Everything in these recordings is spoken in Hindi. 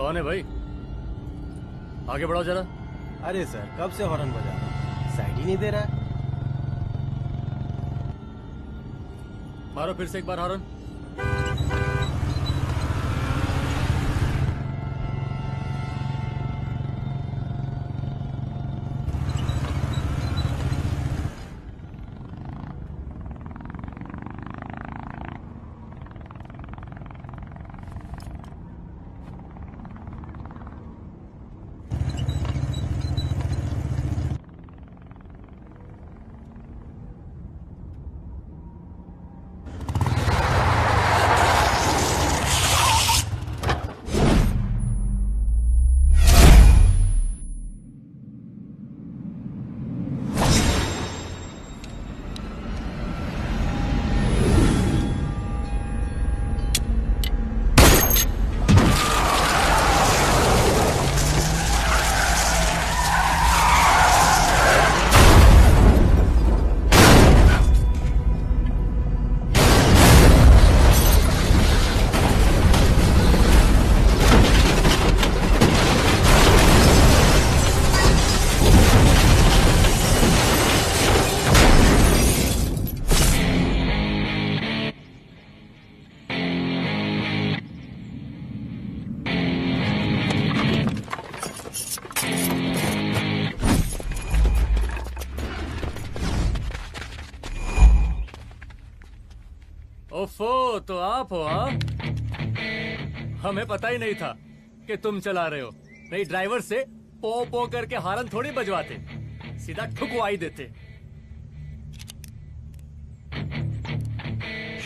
कौन है भाई? आगे बढ़ाओ जरा। अरे सर, कब से हॉर्न बजा रहा हूं, साइड ही नहीं दे रहा है। मारो फिर से एक बार हॉर्न। ओफो, तो आप हो? हाँ, हमें पता ही नहीं था कि तुम चला रहे हो। नहीं, ड्राइवर से पो पो करके हॉर्न थोड़ी बजवाते, सीधा ठुकवा ही देते।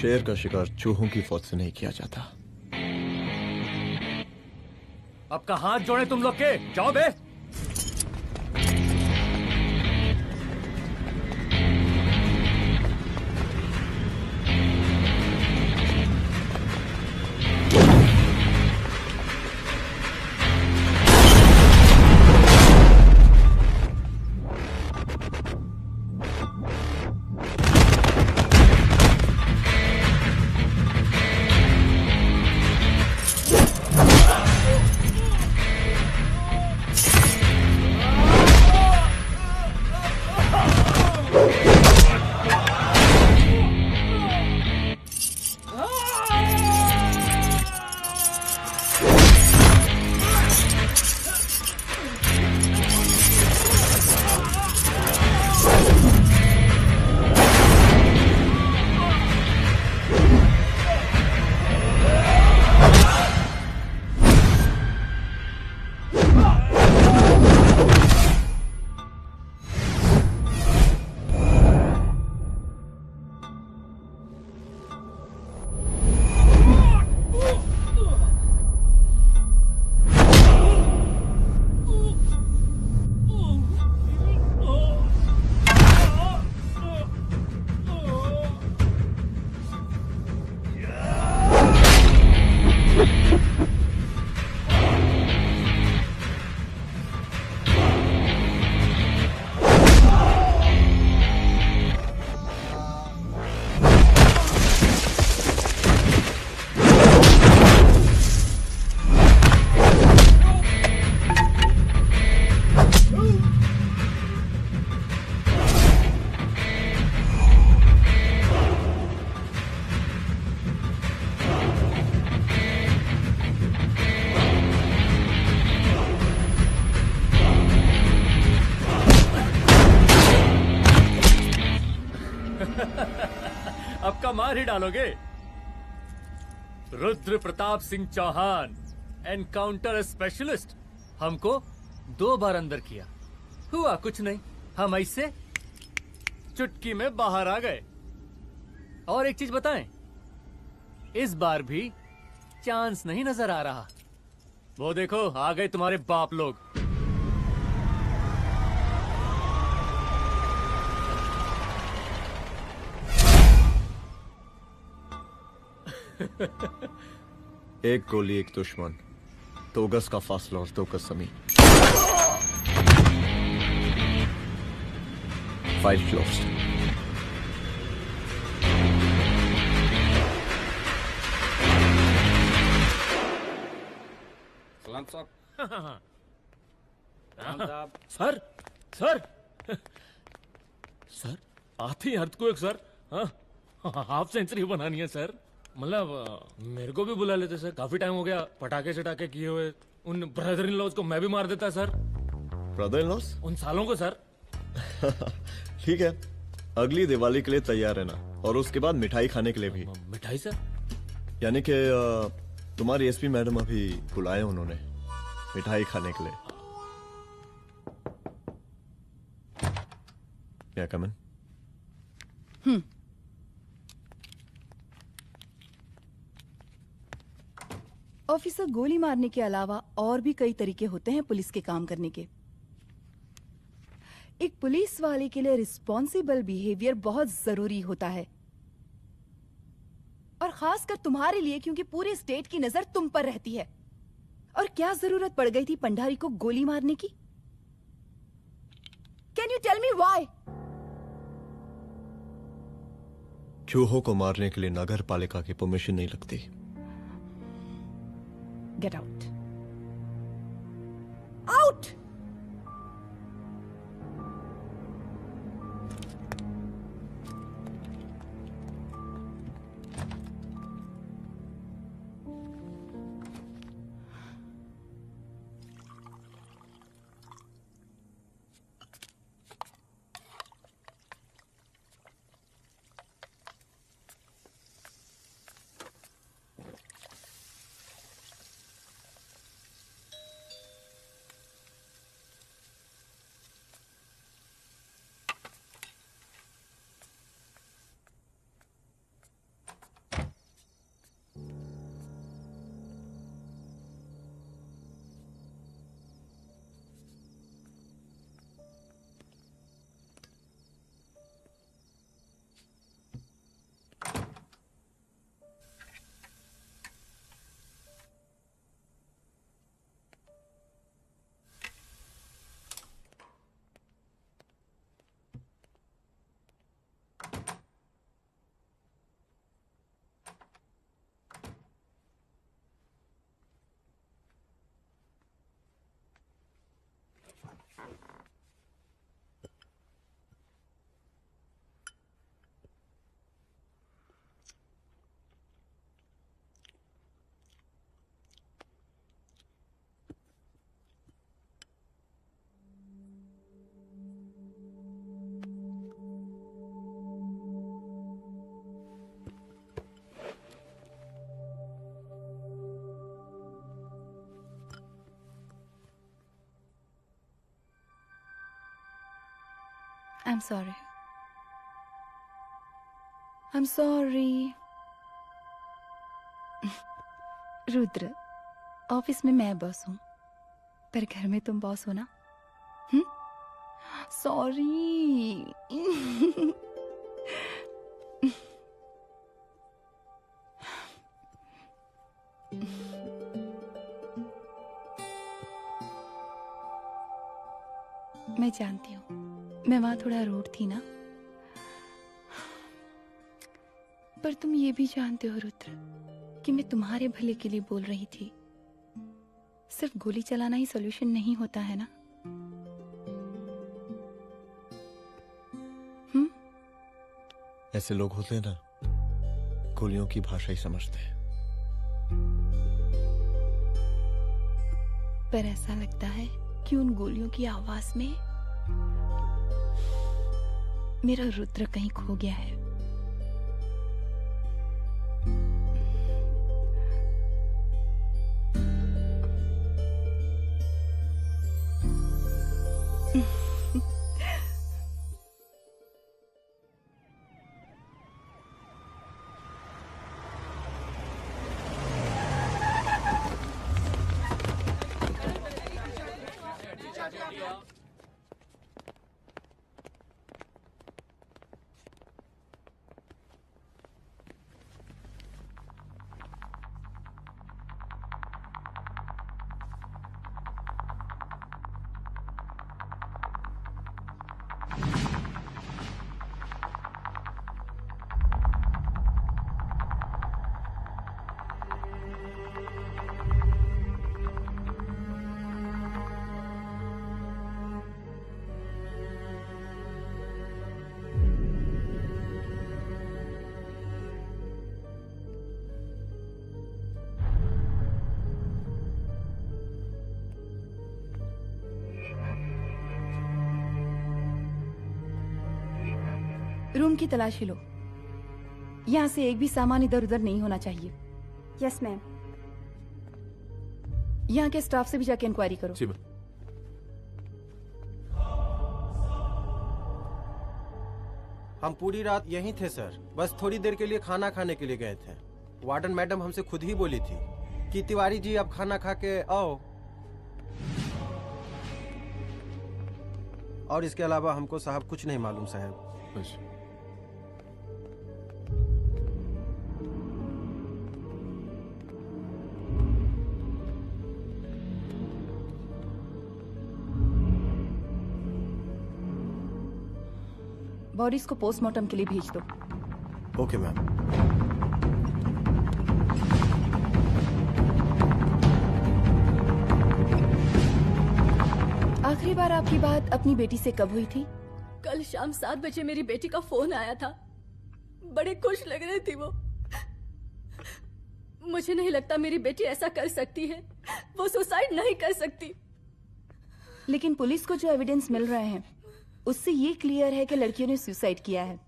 शेर का शिकार चूहों की फौज से नहीं किया जाता। अब का हाथ जोड़े तुम लोग के, जाओ बे। अब का मार ही डालोगे? रुद्र प्रताप सिंह चौहान, एनकाउंटर स्पेशलिस्ट, हमको 2 बार अंदर किया, हुआ कुछ नहीं। हम ऐसे चुटकी में बाहर आ गए। और एक चीज बताएं, इस बार भी चांस नहीं नजर आ रहा। वो देखो, आ गए तुम्हारे बाप लोग। एक गोली एक दुश्मन, 2 गज का फासला और 2 गज जमीन। File closed. सलाम साहब। सर सर सर आते ही अर्थक्वेक सर। हाँ, हाफ सेंचुरी बनानी है सर। मतलब मेरे को भी बुला लेते सर, काफी टाइम हो गया पटाखे चटाखे किए हुए। उन ब्रदर इन लॉज को मैं भी मार देता सर। Brother in loss? उन सालों को सर। ठीक है, अगली दिवाली के लिए तैयार रहना, और उसके बाद मिठाई खाने के लिए भी। मिठाई सर? यानी कि तुम्हारी एसपी मैडम अभी बुलाए उन्होंने मिठाई खाने के लिए। क्या कमन? ऑफिसर, गोली मारने के अलावा और भी कई तरीके होते हैं पुलिस के काम करने के। एक पुलिस वाले के लिए रिस्पॉन्सिबल बिहेवियर बहुत जरूरी होता है, और खासकर तुम्हारे लिए, क्योंकि पूरे स्टेट की नजर तुम पर रहती है। और क्या जरूरत पड़ गई थी पंडारी को गोली मारने की? Can you tell me why? चूहों को मारने के लिए नगर पालिका की परमिशन नहीं लगती। Get out, out! I'm sorry. I'm sorry. Rudra, office में मैं बॉस हूं, पर घर में तुम बॉस हो ना? सॉरी। मैं जानती हूँ, मैं वहां थोड़ा रूड थी ना, पर तुम ये भी जानते हो रुद्र कि मैं तुम्हारे भले के लिए बोल रही थी। सिर्फ गोली चलाना ही सॉल्यूशन नहीं होता है ना। ऐसे लोग होते हैं ना, गोलियों की भाषा ही समझते हैं। पर ऐसा लगता है कि उन गोलियों की आवाज में मेरा रुद्र कहीं खो गया है। रूम की तलाशी लो। यहाँ से एक भी सामान इधर उधर नहीं होना चाहिए। Yes ma'am. यहाँ के स्टाफ से भी जाके इंक्वायरी करो। जी मैम। हम पूरी रात यहीं थे सर, बस थोड़ी देर के लिए खाना खाने के लिए गए थे। वार्डन मैडम हमसे खुद ही बोली थी कि तिवारी जी आप खाना खा के आओ, और इसके अलावा हमको साहब कुछ नहीं मालूम साहब। अच्छा। बॉडीज को पोस्टमार्टम के लिए भेज दो। Okay ma'am. आखिरी बार आपकी बात अपनी बेटी से कब हुई थी? कल शाम 7 बजे मेरी बेटी का फोन आया था। बड़े खुश लग रही थी वो। मुझे नहीं लगता मेरी बेटी ऐसा कर सकती है। वो सुसाइड नहीं कर सकती। लेकिन पुलिस को जो एविडेंस मिल रहे हैं उससे ये क्लियर है कि लड़कियों ने सुसाइड किया है।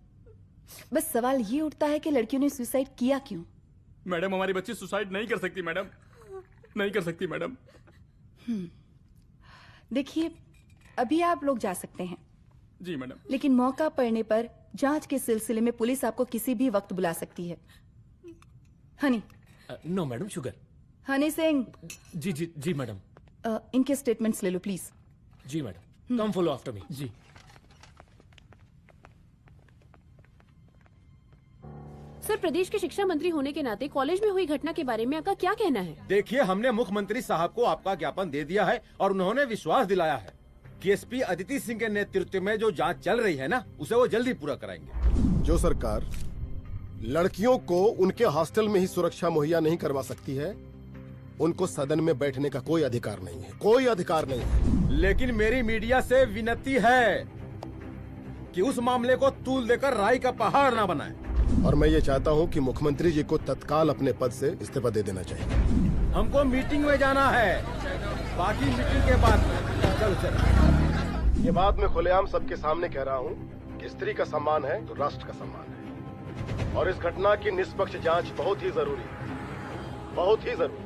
बस सवाल ये उठता है कि लड़कियों ने सुसाइड किया क्यों? मैडम हमारी बच्ची सुसाइड नहीं कर सकती मैडम, नहीं कर सकती मैडम। देखिए, अभी आप लोग जा सकते हैं। जी मैडम। लेकिन मौका पड़ने पर जांच के सिलसिले में पुलिस आपको किसी भी वक्त बुला सकती है। Honey. No madam, sugar. Honey Singh. जी जी जी मैडम। इनके स्टेटमेंट्स ले लो प्लीज। जी madam, come follow after me. जी। सर, प्रदेश के शिक्षा मंत्री होने के नाते कॉलेज में हुई घटना के बारे में आपका क्या कहना है? देखिए, हमने मुख्यमंत्री साहब को आपका ज्ञापन दे दिया है और उन्होंने विश्वास दिलाया है कि एसपी अदिति सिंह के नेतृत्व में जो जांच चल रही है ना, उसे वो जल्दी पूरा कराएंगे। जो सरकार लड़कियों को उनके हॉस्टल में ही सुरक्षा मुहैया नहीं करवा सकती है, उनको सदन में बैठने का कोई अधिकार नहीं है, कोई अधिकार नहीं है। लेकिन मेरी मीडिया से विनती है कि उस मामले को तूल देकर राई का पहाड़ ना बनाए। और मैं ये चाहता हूँ कि मुख्यमंत्री जी को तत्काल अपने पद से इस्तीफा दे देना चाहिए। हमको मीटिंग में जाना है, बाकी मीटिंग के बाद चल चल। ये बात मैं खुलेआम सबके सामने कह रहा हूँ कि स्त्री का सम्मान है तो राष्ट्र का सम्मान है, और इस घटना की निष्पक्ष जांच बहुत ही जरूरी है, बहुत ही जरूरी।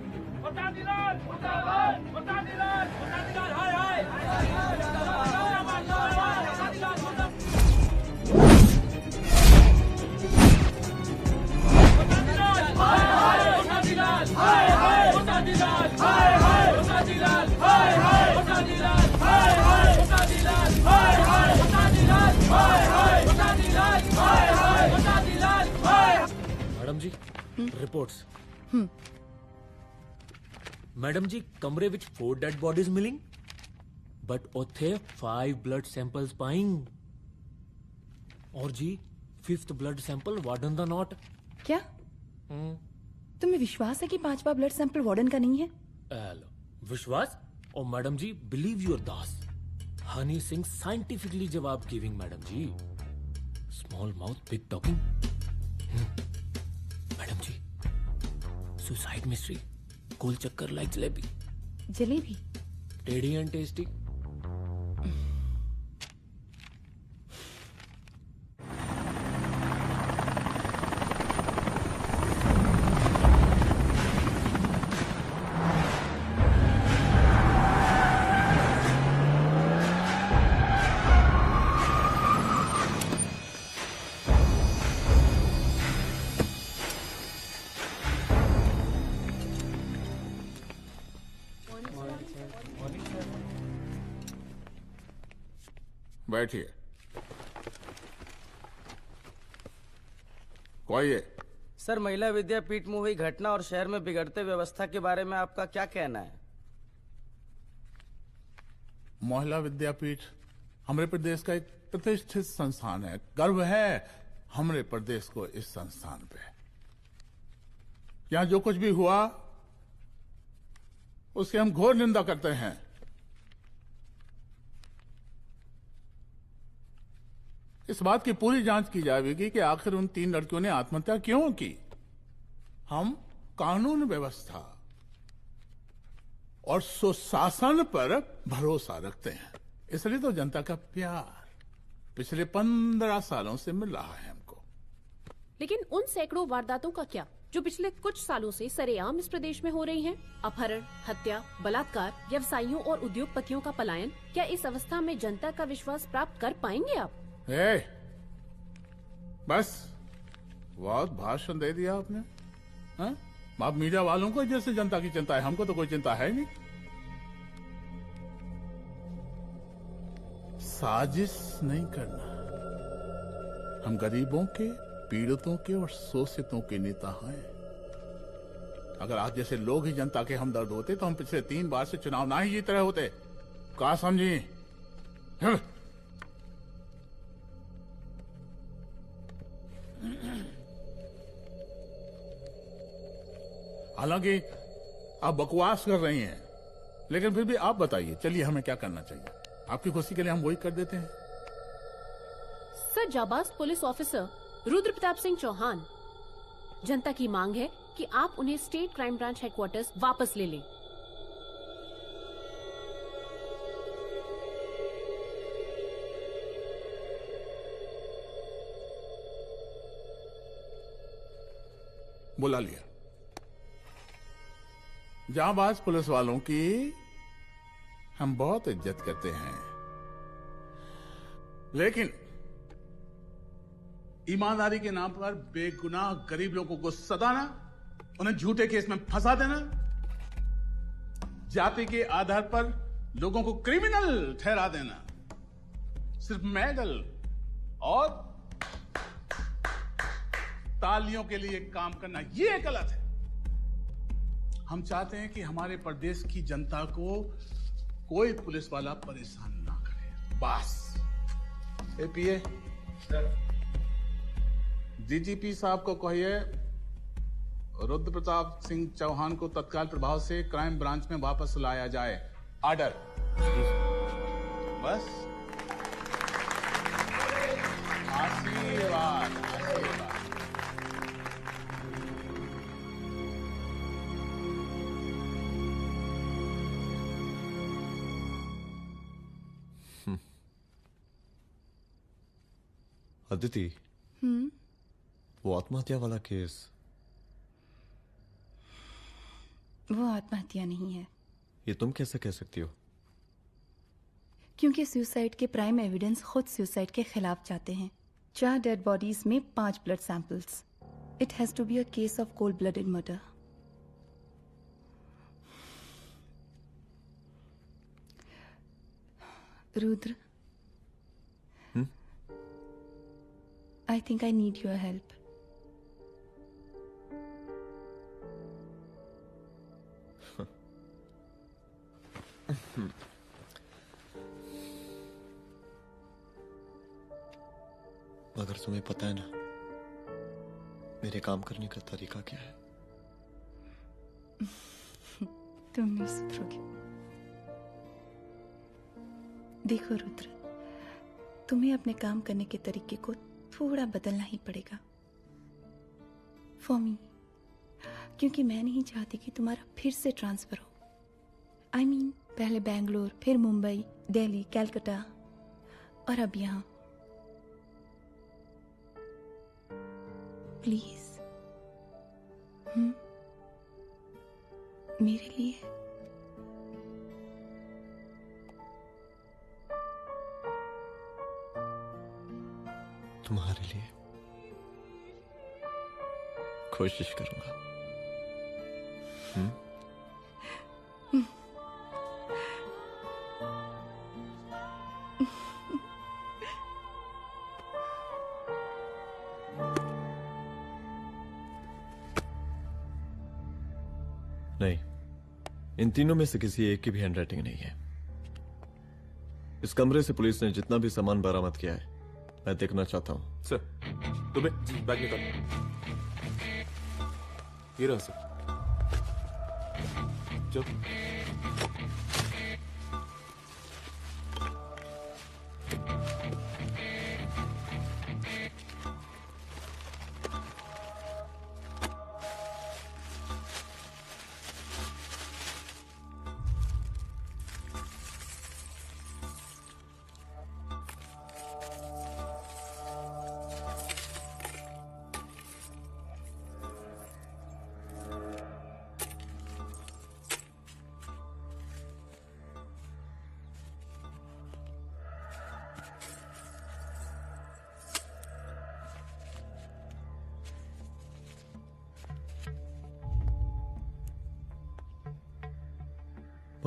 मैडम जी, रिपोर्ट्स। मैडम जी, कमरे विच 4 डेड बॉडीज मिलिंग, बट उथे 5 ब्लड सैंपल्स पाइंग। और जी 5th ब्लड सैंपल वार्डन दा नॉट। क्या तुम्हें विश्वास है कि 5वां ब्लड सैंपल वार्डन का नहीं है? विश्वास? और मैडम जी, बिलीव योर दास। हनी सिंह साइंटिफिकली जवाब गिविंग मैडम जी। Small mouth big talking. Madam जी, सुसाइड मिस्ट्री, गोल चक्कर लाइक जलेबी। जलेबी टेढ़ी एंड टेस्टी। बैठिए। कोई है? सर, महिला विद्यापीठ में हुई घटना और शहर में बिगड़ते व्यवस्था के बारे में आपका क्या कहना है? महिला विद्यापीठ हमारे प्रदेश का एक प्रतिष्ठित संस्थान है। गर्व है हमारे प्रदेश को इस संस्थान पे। यहाँ जो कुछ भी हुआ उसकी हम घोर निंदा करते हैं। इस बात की पूरी जांच की जाएगी कि आखिर उन 3 लड़कियों ने आत्महत्या क्यों की। हम कानून व्यवस्था और सुशासन पर भरोसा रखते हैं, इसलिए तो जनता का प्यार पिछले 15 सालों से मिल रहा है हमको। लेकिन उन सैकड़ों वारदातों का क्या जो पिछले कुछ सालों से सरेआम इस प्रदेश में हो रही हैं? अपहरण, हत्या, बलात्कार, व्यवसायियों और उद्योगपतियों का पलायन। क्या इस अवस्था में जनता का विश्वास प्राप्त कर पाएंगे आप? बस बहुत भाषण दे दिया आपने। हाँ? आप मीडिया वालों को जैसे जनता की चिंता है, हमको तो कोई चिंता है नहीं। साजिश नहीं करना। हम गरीबों के, पीड़ितों के और शोषितों के नेता हैं। अगर आप जैसे लोग ही जनता के हमदर्द होते तो हम पिछले 3 बार से चुनाव ना ही जीत रहे होते। कहा समझी? हालांकि आप बकवास कर रही हैं, लेकिन फिर भी आप बताइए, चलिए हमें क्या करना चाहिए? आपकी खुशी के लिए हम वही कर देते हैं। सर, जाबाज पुलिस ऑफिसर रुद्र प्रताप सिंह चौहान, जनता की मांग है कि आप उन्हें स्टेट क्राइम ब्रांच हेडक्वार्टर्स वापस ले लें। बुला लिया। जाबाज पुलिस वालों की हम बहुत इज्जत करते हैं, लेकिन ईमानदारी के नाम पर बेगुनाह गरीब लोगों को सताना, उन्हें झूठे केस में फंसा देना, जाति के आधार पर लोगों को क्रिमिनल ठहरा देना, सिर्फ मेडल और तालियों के लिए काम करना, ये गलत है। हम चाहते हैं कि हमारे प्रदेश की जनता को कोई पुलिस वाला परेशान ना करे, बस। एपीए सर, डीजीपी साहब को कहिए रुद्र प्रताप सिंह चौहान को तत्काल प्रभाव से क्राइम ब्रांच में वापस लाया जाए। ऑर्डर। बस। आशीर्वाद, आशीर्वाद। अदिति, वो आत्महत्या वाला केस, वो आत्महत्या नहीं है। ये तुम कैसे कह सकती हो? क्योंकि सुसाइड के प्राइम एविडेंस खुद सुसाइड के खिलाफ जाते हैं। 4 डेड बॉडीज में 5 blood samples. It has to be a case of cold blooded murder. Rudra, I think I need your help. मगर तुम्हें पता है ना मेरे काम करने का तरीका क्या है? तुम नहीं सुधरोगे। देखो रुद्र, तुम्हें अपने काम करने के तरीके को थोड़ा बदलना ही पड़ेगा फॉर मी, क्योंकि मैं नहीं चाहती कि तुम्हारा फिर से ट्रांसफर हो। I mean, पहले बेंगलोर, फिर मुंबई, दिल्ली, कलकत्ता और अब यहां। प्लीज मेरे लिए। तुम्हारे लिए कोशिश करूंगा। नहीं, इन तीनों में से किसी एक की भी हैंडराइटिंग नहीं है। इस कमरे से पुलिस ने जितना भी सामान बरामद किया है मैं देखना चाहता हूं। सर, तुम्हें बैग निकाल। ये रहा सर। चल।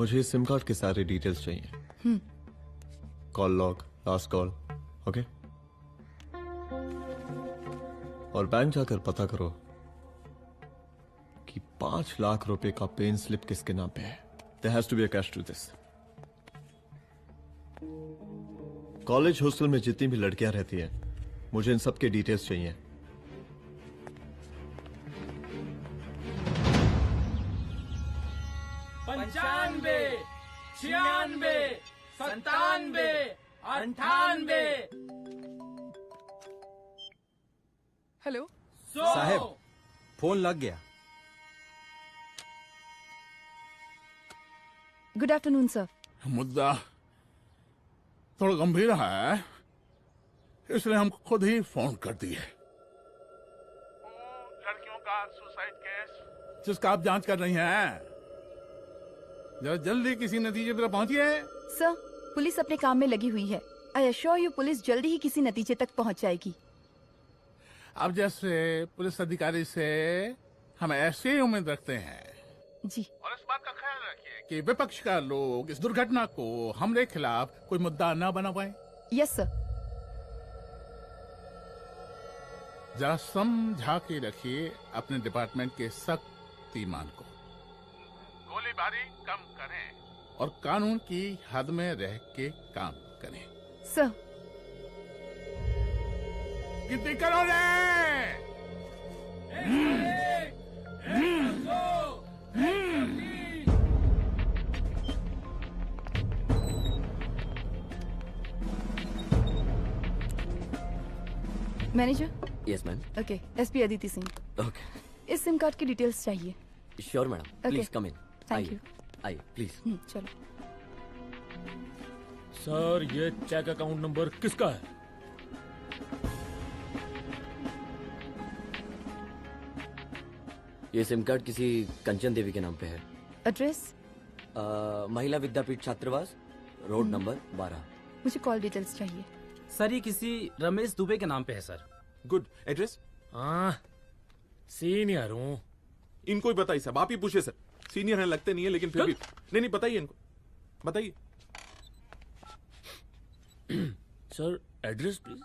मुझे इस सिम कार्ड के सारे डिटेल्स चाहिए। Call log, last call, okay. और बैंक जाकर पता करो कि 5 लाख रुपए का पेन स्लिप किसके नाम पे है। There has to be a cash to this. College hostel में जितनी भी लड़कियां रहती हैं, मुझे इन सब के डिटेल्स चाहिए। पंचानवे, 96, 97, 98। हेलो साहब, फोन लग गया। Good afternoon sir. मुद्दा थोड़ा गंभीर है, इसलिए हम खुद ही फोन कर दिए। लड़कियों का सुसाइड केस जिसका आप जांच कर रही हैं, जरा जल्दी किसी नतीजे पर पहुंचिए। सर, पुलिस अपने काम में लगी हुई है। आई एश्योर यू पुलिस जल्दी ही किसी नतीजे तक पहुंच जाएगी। अब जैसे पुलिस अधिकारी से हम ऐसे ही उम्मीद रखते हैं जी। और इस बात का ख्याल रखिए कि विपक्ष का लोग इस दुर्घटना को हमरे खिलाफ कोई मुद्दा न बना पाए। Yes sir. जरा समझा के रखिए अपने डिपार्टमेंट के शक्तिमान को। गोलीबारी कम करें और कानून की हद में रह के काम करें। सर। कितनी करो रे? Manager. Yes ma'am. Okay, SP Aditi Singh. Okay, इस सिम कार्ड की डिटेल्स चाहिए। Sure madam, please come in. Thank you. आइए प्लीज। चलो। सर, ये चेक अकाउंट नंबर किसका है? ये सिम कार्ड किसी कंचन देवी के नाम पे है। एड्रेस? महिला विद्यापीठ छात्रावास, रोड नंबर 12। मुझे कॉल डिटेल्स चाहिए। सर, ये किसी रमेश दुबे के नाम पे है सर। गुड। एड्रेस? हाँ, सीनियर हूँ। इनको ही बताइए साहब, आप ही पूछिए सर। सीनियर है लगते नहीं है, लेकिन फिर भी नहीं बताइए इनको, बताइए। Sir, address please.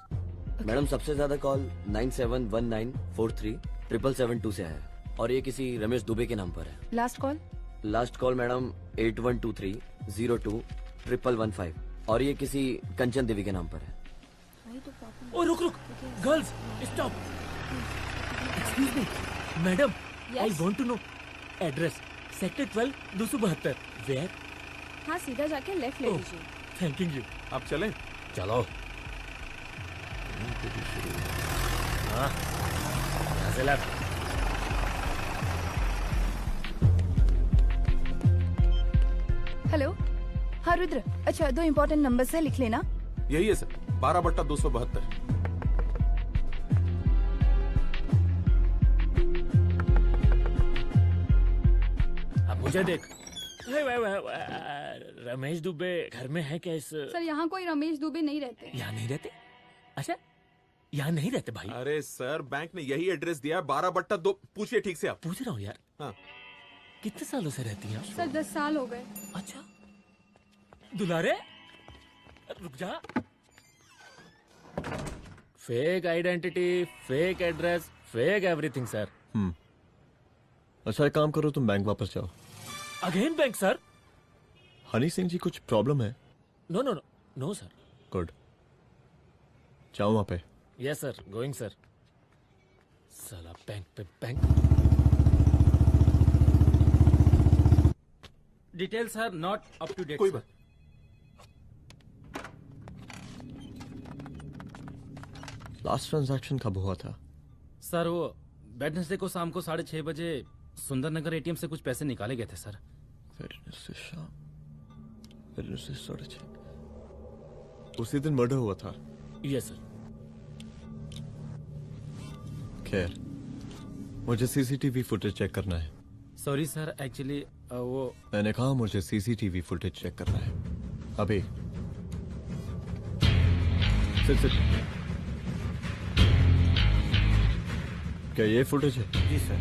मैडम, सबसे ज्यादा कॉल 9719437772 से है और ये किसी रमेश दुबे के नाम पर है। Last call? Last call madam 8123021115 और ये किसी कंचन देवी के नाम पर है। ओ रुक, girls stop. Excuse me madam, I want to know address. Sector 12 272 where? हाँ, सीधा जाके लेफ्ट ले लीजिए। Thank you. आप चलें? चलो। हाँ, यहाँ से लेफ्ट। हेलो। हाँ रुद्र, अच्छा 2 इम्पोर्टेंट नंबर्स है, लिख लेना। यही है सर, 12/272। अब मुझे देख। रमेश दुबे घर में है क्या? इस सर, यहाँ कोई रमेश दुबे नहीं रहते। यहाँ नहीं रहते? अच्छा, यहाँ नहीं रहते भाई। अरे सर, बैंक ने यही एड्रेस दिया है, 12/2। पूछिए ठीक से आप। पूछ रहा हूँ यार। हाँ। कितने सालों से रहती हैं? सर 10 साल हो गए। अच्छा दुलारे रुक जा। Fake identity, fake address, fake everything sir. अच्छा एक काम करो, तुम बैंक वापस जाओ। Again bank sir? Honey Singh ji कुछ प्रॉब्लम है? No no no no sir. Good, जाओ वहां पे। Yes sir, going sir. साला बैंक पे bank. Details are not up to date. कोई बात। लास्ट ट्रांजैक्शन कब हुआ था? सर वो वेडनेसडे को शाम को 6:30 बजे सुंदरनगर एटीएम से कुछ पैसे निकाले गए थे सर। वेडनेसडे शाम, वेडनेसडे 6:30। उसी दिन मर्डर हुआ था? Yes sir. खैर, मुझे सीसीटीवी फुटेज चेक करना है। सॉरी सर, एक्चुअली वो मैंने कहा मुझे सीसीटीवी फुटेज चेक करना है अभी। सिट। क्या ये फुटेज है? जी सर।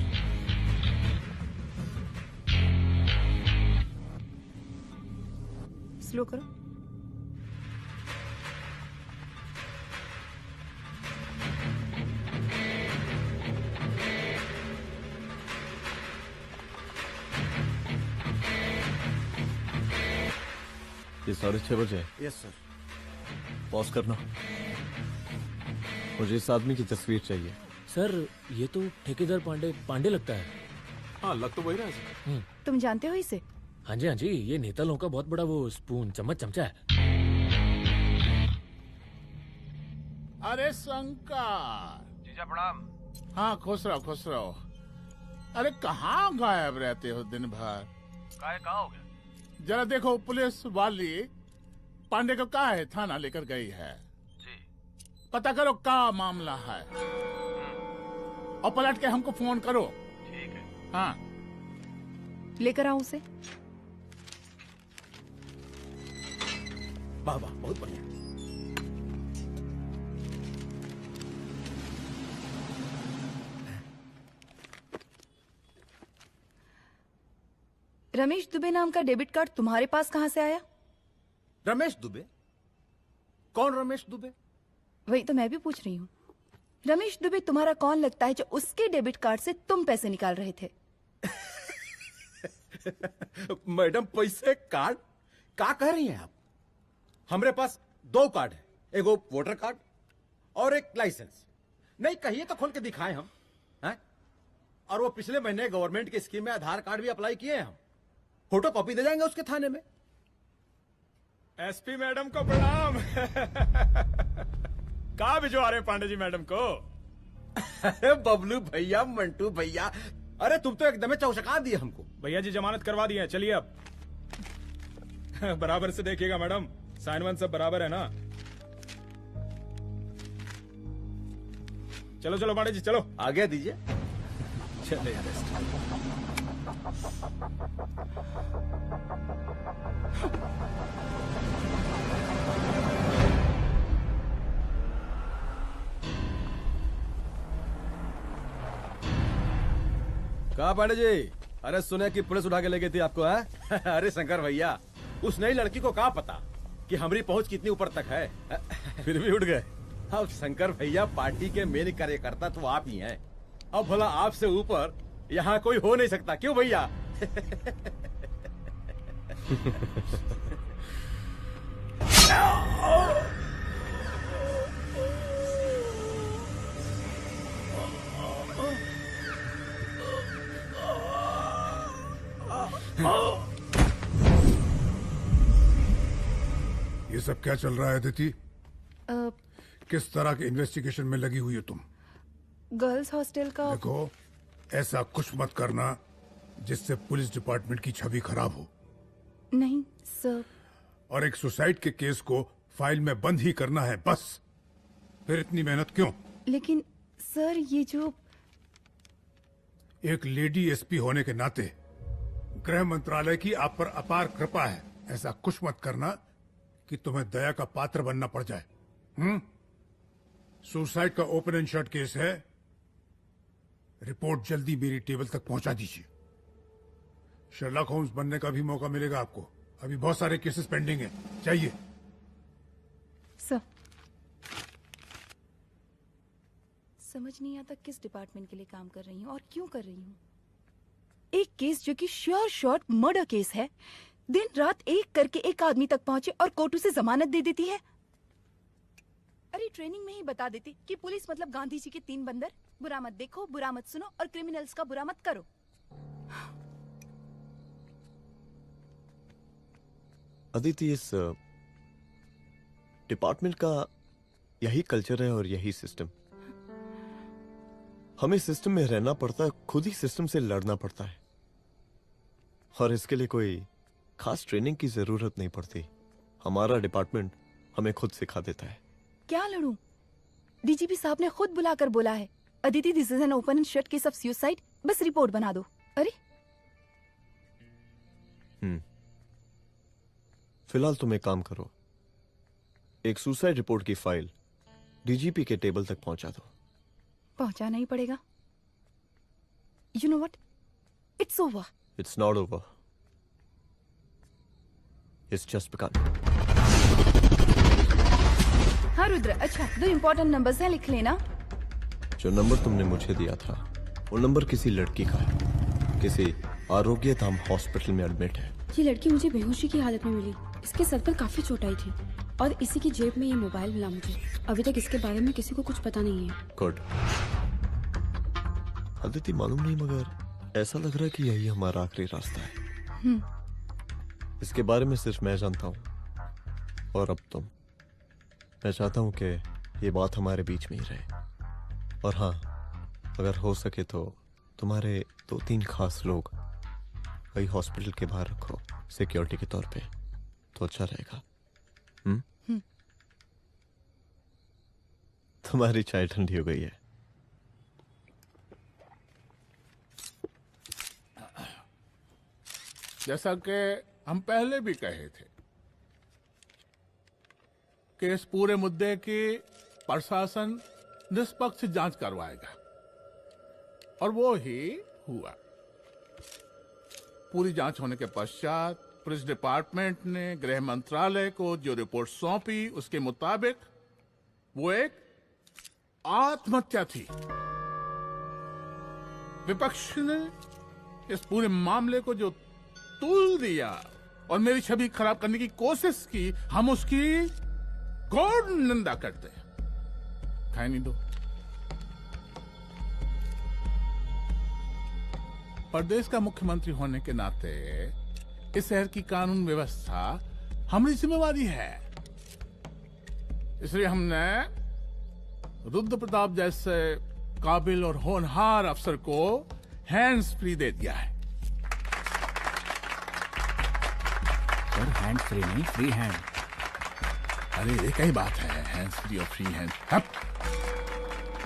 स्लो करो। ये 6:30 बजे है। Yes sir. पॉज करना। मुझे इस आदमी की तस्वीर चाहिए। सर ये तो ठेकेदार पांडे लगता है। हाँ लग तो वही रहा है। तुम जानते हो इसे? हाँ जी, ये नेता लोगों का बहुत बड़ा वो स्पून चमचा है। अरे शंकर। जीजा प्रणाम। हाँ खुश रहो। अरे कहाँ गायब रहते हो दिन भर? कहाँ हो गया? जरा देखो, पुलिस वाली पांडे को कहा है थाना लेकर गई है। जी। पता करो क्या मामला है और पलट के हमको फोन करो। ठीक है। हाँ लेकर आओ उसे। वाह बहुत बढ़िया। रमेश दुबे नाम का डेबिट कार्ड तुम्हारे पास कहां से आया? रमेश दुबे? कौन रमेश दुबे? वही तो मैं भी पूछ रही हूँ। रमेश दुबे तुम्हारा कौन लगता है जो उसके डेबिट कार्ड से तुम पैसे निकाल रहे थे? मैडम पैसे कार्ड क्या कह रही हैं आप? हमारे पास 2 कार्ड है, एक वोटर कार्ड और एक लाइसेंस। नहीं कहिए तो खोल के दिखाएं हम हैं? और वो पिछले महीने गवर्नमेंट की स्कीम में आधार कार्ड भी अप्लाई किए हैं हम। फोटो कॉपी दे जाएंगे उसके थाने में। एसपी मैडम को प्रणाम। कहाँ भिजवा रहे पांडे जी मैडम को? अरे बबलू भैया, मंटू भैया, अरे तुम तो एकदम चौचका दिए हमको। भैया जी जमानत करवा दिए हैं, चलिए अब। बराबर से देखिएगा मैडम, साइन वाइन सब बराबर है ना? चलो चलो पांडे जी चलो। आगे दीजिए। चले यार। कहा पांडे जी? अरे सुने कि पुलिस उठा के ले गई थी आपको है? अरे शंकर भैया, उस नई लड़की को क्या पता कि हमारी पहुंच कितनी ऊपर तक है। फिर भी उठ गए। अब शंकर भैया पार्टी के मेन कार्यकर्ता तो आप ही हैं। अब भला आपसे ऊपर यहाँ कोई हो नहीं सकता, क्यों भैया? ये सब क्या चल रहा है अदिति? किस तरह के इन्वेस्टिगेशन में लगी हुई हो तुम? गर्ल्स हॉस्टल का। देखो, ऐसा कुछ मत करना जिससे पुलिस डिपार्टमेंट की छवि खराब हो। नहीं सर। और एक सुसाइड के केस को फाइल में बंद ही करना है बस। फिर इतनी मेहनत क्यों? लेकिन सर ये जो एक लेडी एसपी होने के नाते गृह मंत्रालय की आप पर अपार कृपा है। ऐसा कुछ मत करना कि तुम्हें दया का पात्र बनना पड़ जाए। सुसाइड का ओपन एंड शट केस है। रिपोर्ट जल्दी मेरी टेबल तक पहुंचा दीजिए। शर्लॉक होम्स बनने का भी मौका मिलेगा आपको। अभी बहुत सारे केसेस पेंडिंग हैं। चाहिए सर। समझ नहीं आता किस डिपार्टमेंट के लिए काम कर रही हूँ और क्यों कर रही हूँ। एक केस जो कि श्योर शॉट मर्डर केस है, दिन रात एक करके एक आदमी तक पहुंचे और कोर्ट उसे जमानत दे देती है। अरे ट्रेनिंग में ही बता देती कि पुलिस मतलब गांधी जी के 3 बंदर। बुरा मत देखो, बुरा मत सुनो और क्रिमिनल्स का बुरा मत करो। अदिति, इस डिपार्टमेंट का यही कल्चर है और यही सिस्टम। हमें सिस्टम में रहना पड़ता है, खुद ही सिस्टम से लड़ना पड़ता है। और इसके लिए कोई खास ट्रेनिंग की जरूरत नहीं पड़ती। हमारा डिपार्टमेंट हमें खुद सिखा देता है। क्या लड़ूं? डीजीपी साहब ने खुद बुलाकर बोला है, Aditi this is an open and shut case of suicide, बस रिपोर्ट बना दो। अरे फिलहाल तुम एक काम करो, एक सुसाइड रिपोर्ट की फाइल डीजीपी के टेबल तक पहुंचा दो। पहुंचाना ही पड़ेगा। You know what, it's over. It's not over. It's just begun. हाँ रुद्र, अच्छा 2 इम्पोर्टेंट नंबर्स हैं, लिख लेना। जो नंबर तुमने मुझे दिया था वो नंबर किसी लड़की का है, किसी आरोग्य धाम हॉस्पिटल में एडमिट है। ये लड़की मुझे बेहोशी की हालत में मिली। इसके सर पर काफी चोट आई थी और इसी की जेब में ये मोबाइल मिला मुझे। अभी तक इसके बारे में किसी को कुछ पता नहीं है। गुड। अदिति मालूम नहीं, मगर ऐसा लग रहा है कि यही हमारा आखिरी रास्ता है। इसके बारे में सिर्फ मैं जानता हूँ और अब तुम। मैं चाहता हूँ कि ये बात हमारे बीच में ही रहे। और हाँ, अगर हो सके तो तुम्हारे 2-3 खास लोग वही हॉस्पिटल के बाहर रखो सिक्योरिटी के तौर पे, तो अच्छा रहेगा। तुम्हारी चाय ठंडी हो गई है। जैसा कि हम पहले भी कहे थे कि इस पूरे मुद्दे की प्रशासन निष्पक्ष जांच करवाएगा, और वो ही हुआ। पूरी जांच होने के पश्चात पुलिस डिपार्टमेंट ने गृह मंत्रालय को जो रिपोर्ट सौंपी उसके मुताबिक वो एक आत्महत्या थी। विपक्ष ने इस पूरे मामले को जो तूल दिया और मेरी छवि खराब करने की कोशिश की, हम उसकी घोर निंदा करते हैं। खाए नहीं दो। प्रदेश का मुख्यमंत्री होने के नाते इस शहर की कानून व्यवस्था हमारी जिम्मेवारी है। इसलिए हमने रुद्र प्रताप जैसे काबिल और होनहार अफसर को हैंड्स फ्री दे दिया है। सर हैंड फ्री नहीं, फ्री हैंड। अरे एक ही बात है, हैंड्स फ्री और फ्री हैंड।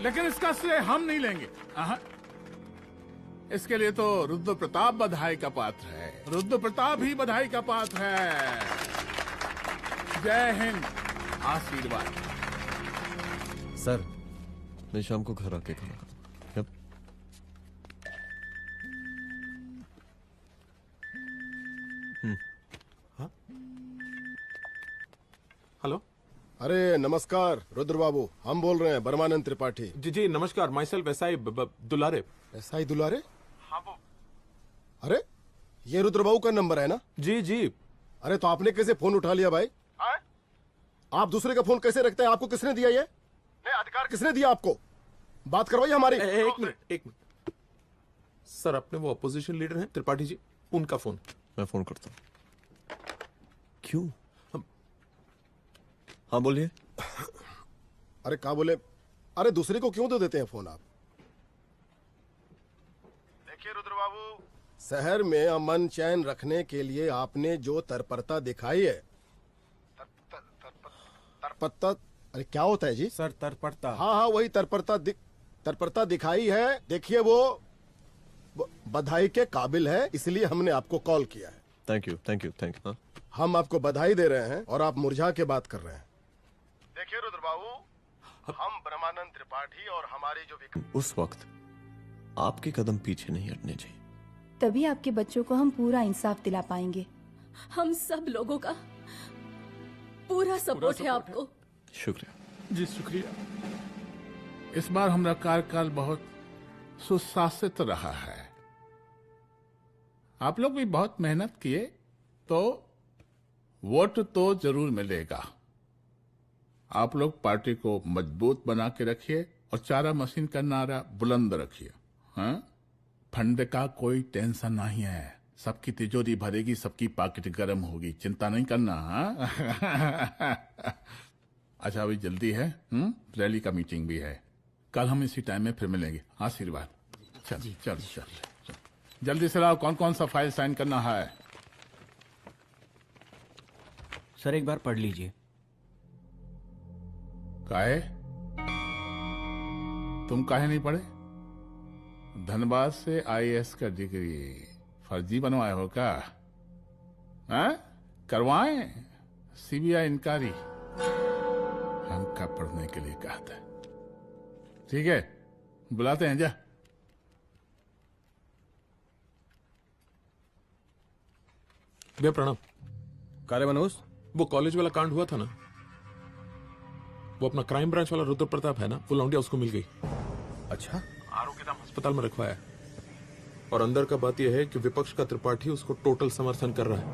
लेकिन इसका श्रेय हम नहीं लेंगे। इसके लिए तो रुद्र प्रताप बधाई का पात्र है। रुद्र प्रताप ही बधाई का पात्र है। जय हिंद। आशीर्वाद। सर, मैं शाम को घर आके खाना खाऊंगा। हेलो। अरे नमस्कार रुद्र बाबू, हम बोल रहे हैं परमानंद त्रिपाठी। जी जी नमस्कार, my self SI Dulare. SI दुलारे? हाँ वो। अरे ये रुद्र बाबू का नंबर है ना? जी जी। अरे तो आपने कैसे फोन उठा लिया भाई? आप दूसरे का फोन कैसे रखते हैं? आपको किसने दिया ये? नहीं, अधिकार किसने दिया आपको? बात करवाइए हमारी। एक मिनट। सर अपने वो अपोजिशन लीडर हैं त्रिपाठी जी, उनका फोन। मैं फोन करता हूँ। क्यों? हाँ बोलिए। अरे क्या बोले? अरे दूसरे को क्यों दे देते हैं फोन आप? देखिए रुद्र बाबू, शहर में अमन चैन रखने के लिए आपने जो तत्परता दिखाई है। तत्परता? अरे क्या होता है जी? सर तत्परता। हाँ वही तत्परता दिखाई है। देखिए वो बधाई के काबिल है, इसलिए हमने आपको कॉल किया है। Thank you. हम आपको बधाई दे रहे हैं और आप मुरझा के बात कर रहे हैं। देखिए रुद्र बाबू, हम ब्रह्मानंद त्रिपाठी और हमारी जो उस वक्त आपके कदम पीछे नहीं हटने चाहिए। तभी आपके बच्चों को हम पूरा इंसाफ दिला पाएंगे। हम सब लोगों का पूरा सपोर्ट है आपको। शुक्रिया जी, शुक्रिया। इस बार हमारा कार्यकाल बहुत सुशासित रहा है। आप लोग भी बहुत मेहनत किए, तो वोट तो जरूर मिलेगा। आप लोग पार्टी को मजबूत बना के रखिए और चारा मशीन का नारा बुलंद रखिए। हाँ, फंड का कोई टेंशन नहीं है। सबकी तिजोरी भरेगी, सबकी पॉकेट गर्म होगी, चिंता नहीं करना। हाँ? अच्छा अभी जल्दी है, रैली का मीटिंग भी है। कल हम इसी टाइम में फिर मिलेंगे। आशीर्वाद। चल जल्दी से लाओ, कौन कौन सा फाइल साइन करना है? सर एक बार पढ़ लीजिए। काहे? तुम काहे नहीं पढ़े? धनबाद से आईएएस का डिग्री फर्जी बनवाए हो क्या? करवाएं सीबीआई इंक्वायरी। हमका पढ़ने के लिए कहा था। ठीक है, बुलाते हैं। जा भैया प्रणाम। कारे मनोज, वो कॉलेज वाला कांड हुआ था ना, वो अपना क्राइम ब्रांच वाला रुद्र प्रताप है ना, वो लौंडिया उसको मिल गई। अच्छा, आरोग्यधाम अस्पताल में रखवाया है। और अंदर का बात यह है कि विपक्ष का त्रिपाठी उसको टोटल समर्थन कर रहा है।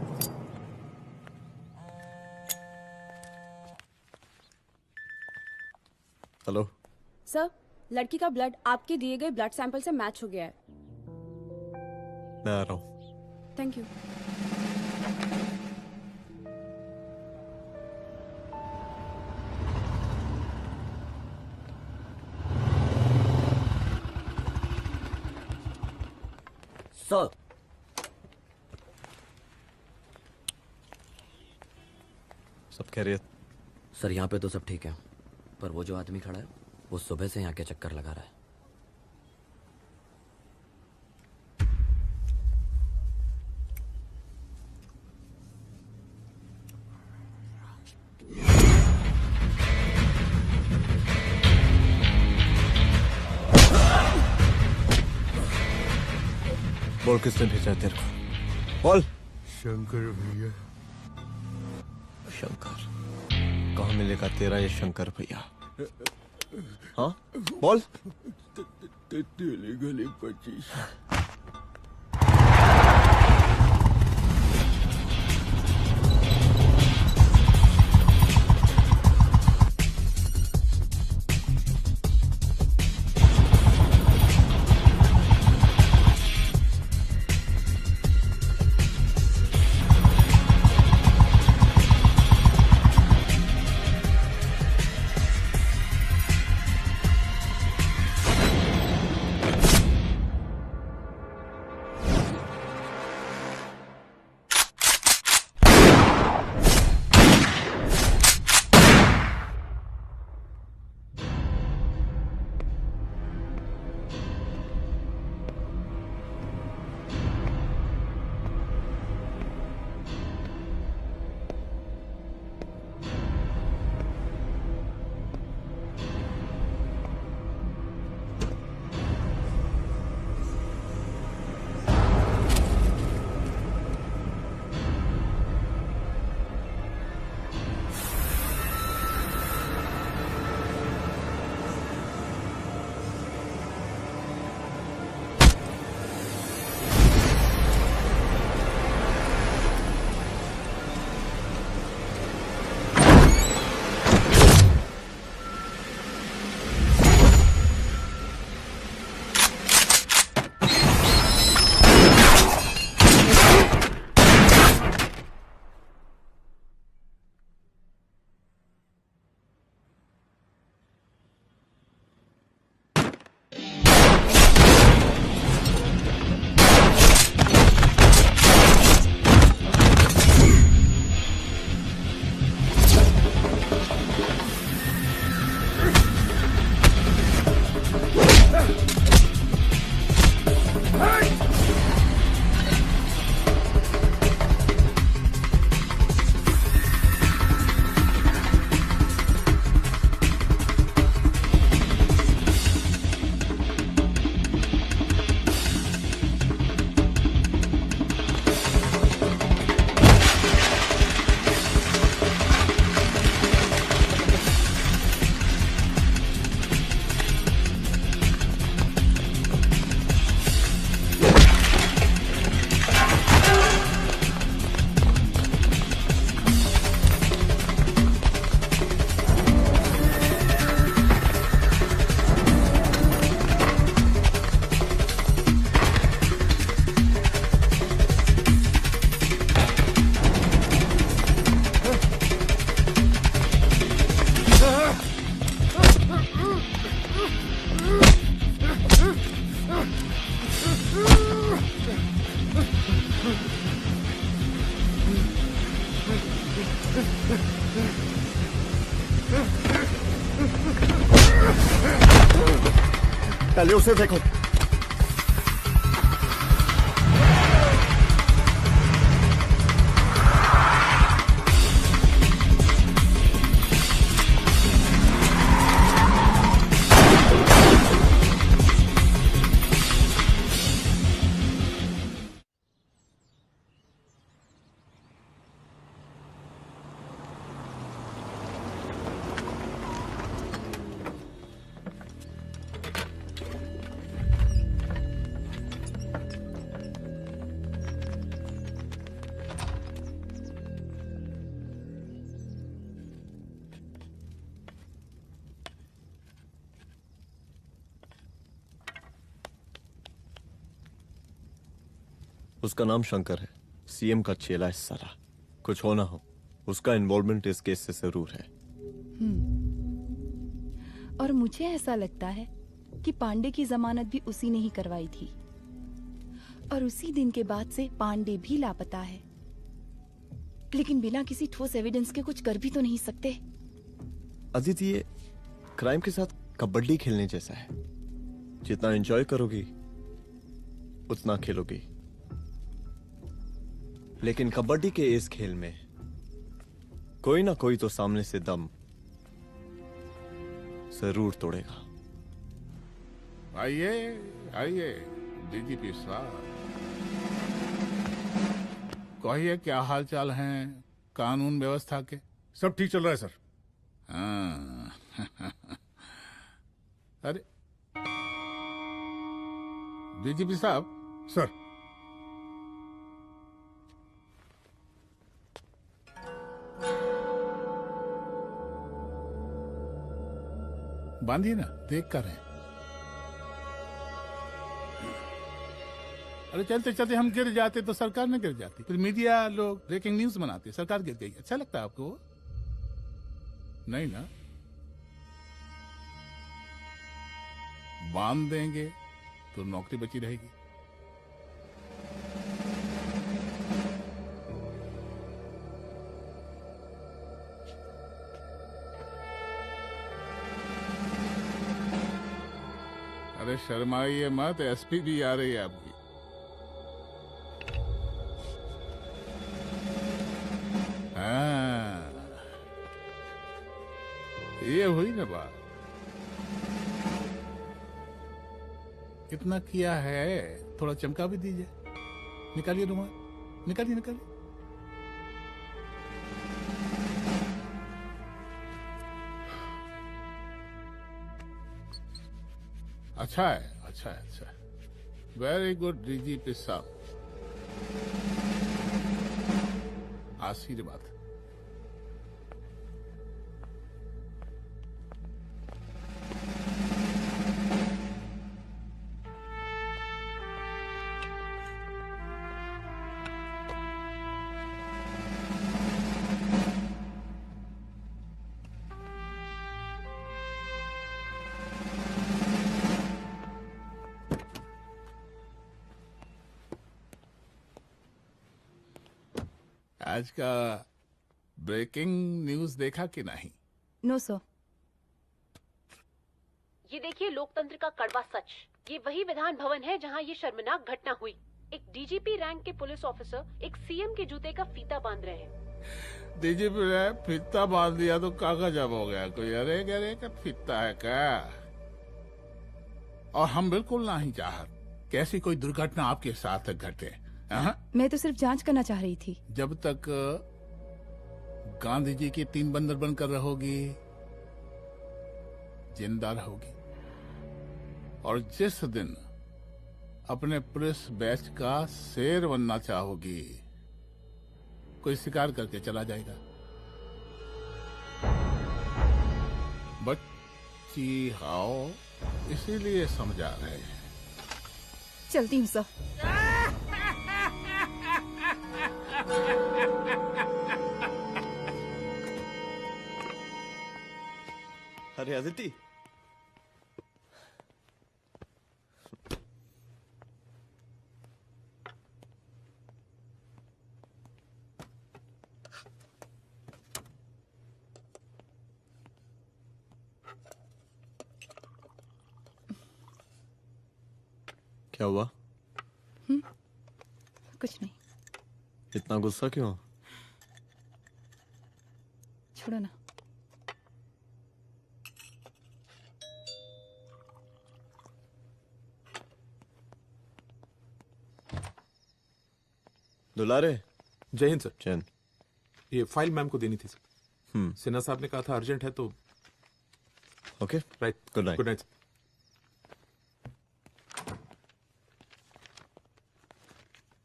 हेलो सर, लड़की का ब्लड आपके दिए गए ब्लड सैंपल से मैच हो गया है। मैं आ रहा हूँ। Thank you. सर, सब खैरियत? सर यहाँ पे तो सब ठीक है, पर वो जो आदमी खड़ा है वो सुबह से यहाँ के चक्कर लगा रहा है। बोल किसने भेजा है तेरे को? बोल। शंकर भैया। शंकर? कहाँ मिलेगा तेरा ये शंकर भैया? हाँ बोल। गली 25। पहले उसे देखो। उसका नाम शंकर है, सीएम का चेला है साला। कुछ हो ना हो, उसका इन्वॉल्वमेंट इस केस से जरूर है। और मुझे ऐसा लगता है कि पांडे की जमानत भी उसी ने ही करवाई थी, और उसी दिन के बाद से पांडे भी लापता है। लेकिन बिना किसी ठोस एविडेंस के कुछ कर भी तो नहीं सकते। अदिति, ये क्राइम के साथ कबड्डी खेलने जैसा है। जितना एंजॉय करोगी उतना खेलोगी, लेकिन कबड्डी के इस खेल में कोई ना कोई तो सामने से दम जरूर तोड़ेगा। आइए आइए डीजीपी साहब, कहिए क्या हाल चाल हैं कानून व्यवस्था के? सब ठीक चल रहा है सर। हाँ। अरे डीजीपी साहब। सर। बांधिए ना, देख कर हैं। अरे चलते चलते हम गिर जाते तो सरकार न गिर जाती, फिर मीडिया लोग ब्रेकिंग न्यूज बनाते, सरकार गिर गई। अच्छा लगता है आपको? नहीं ना? बांध देंगे तो नौकरी बची रहेगी। अरे शर्माइए मत, एसपी भी आ रही है आपकी। हाँ, ये हुई ना बात। कितना किया है, थोड़ा चमका भी दीजिए। निकालिए रुमाल, निकालिए निकालिए। अच्छा है, अच्छा है, अच्छा है। वेरी गुड डीजीपी साहब, आशीर्वाद। आज का ब्रेकिंग न्यूज देखा कि नहीं? No sir. ये देखिए लोकतंत्र का कड़वा सच। ये वही विधान भवन है जहां ये शर्मनाक घटना हुई। एक डीजीपी रैंक के पुलिस ऑफिसर एक सीएम के जूते का फीता बांध रहे हैं। डीजीपी ने फीता बांध दिया तो काका जब हो गया कोई। अरे गरे का फीता है क्या? और हम बिल्कुल नहीं चाहते कैसी कोई दुर्घटना आपके साथ घटे। मैं तो सिर्फ जांच करना चाह रही थी। जब तक गांधी जी की 3 बंदर बनकर रहोगी, जिंदा रहोगी। और जिस दिन अपने पुलिस बैच का शेर बनना चाहोगी, कोई शिकार करके चला जाएगा। बच्ची हाओ, इसीलिए समझा रहे हैं। चलती हूँ सर। अरे अदिति, क्या हुआ? कुछ नहीं। इतना गुस्सा क्यों? छोड़ो ना। दुलारे। जय हिंद सर। जय हिंद। ये फाइल मैम को देनी थी सर। सिन्हा साहब ने कहा था अर्जेंट है तो। Okay, right. Good night. Good night.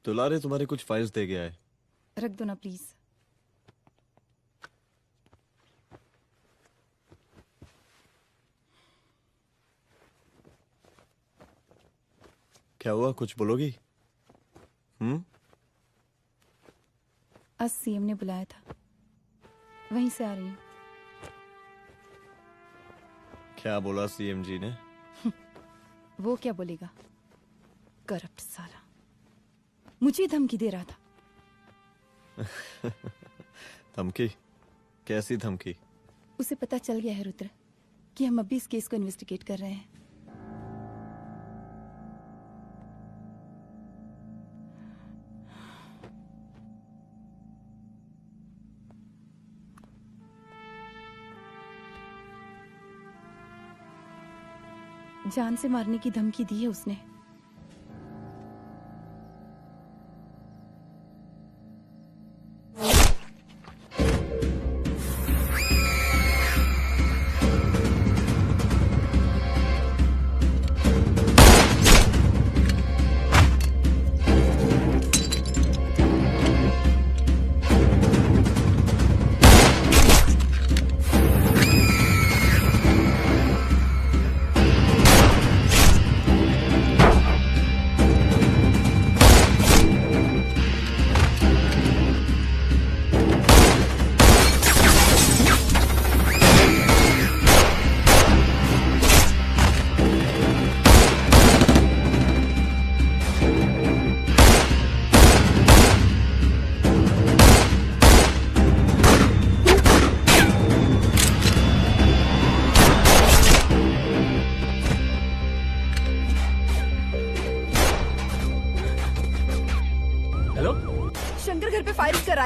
दुलारे तुम्हारे कुछ फाइल्स दे गया है। रख दो ना प्लीज। क्या हुआ, कुछ बोलोगी? आज सीएम ने बुलाया था, वहीं से आ रही हूँ। क्या बोला सीएम जी ने? वो क्या बोलेगा, करप्ट साला, मुझे धमकी दे रहा था। धमकी? कैसी धमकी? उसे पता चल गया है रुद्र कि हम अभी इस केस को इन्वेस्टिगेट कर रहे हैं। जान से मारने की धमकी दी है उसने।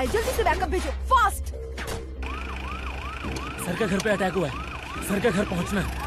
जल्दी से बैकअप भेजो, फास्ट। सर का घर पे अटैक हुआ है, सर का घर पहुंचना है।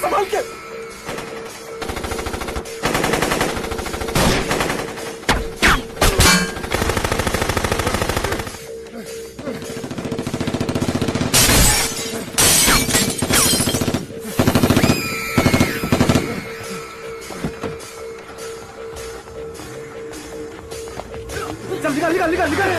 संभाल के। चल निकाल निकाल निकाल निकाल।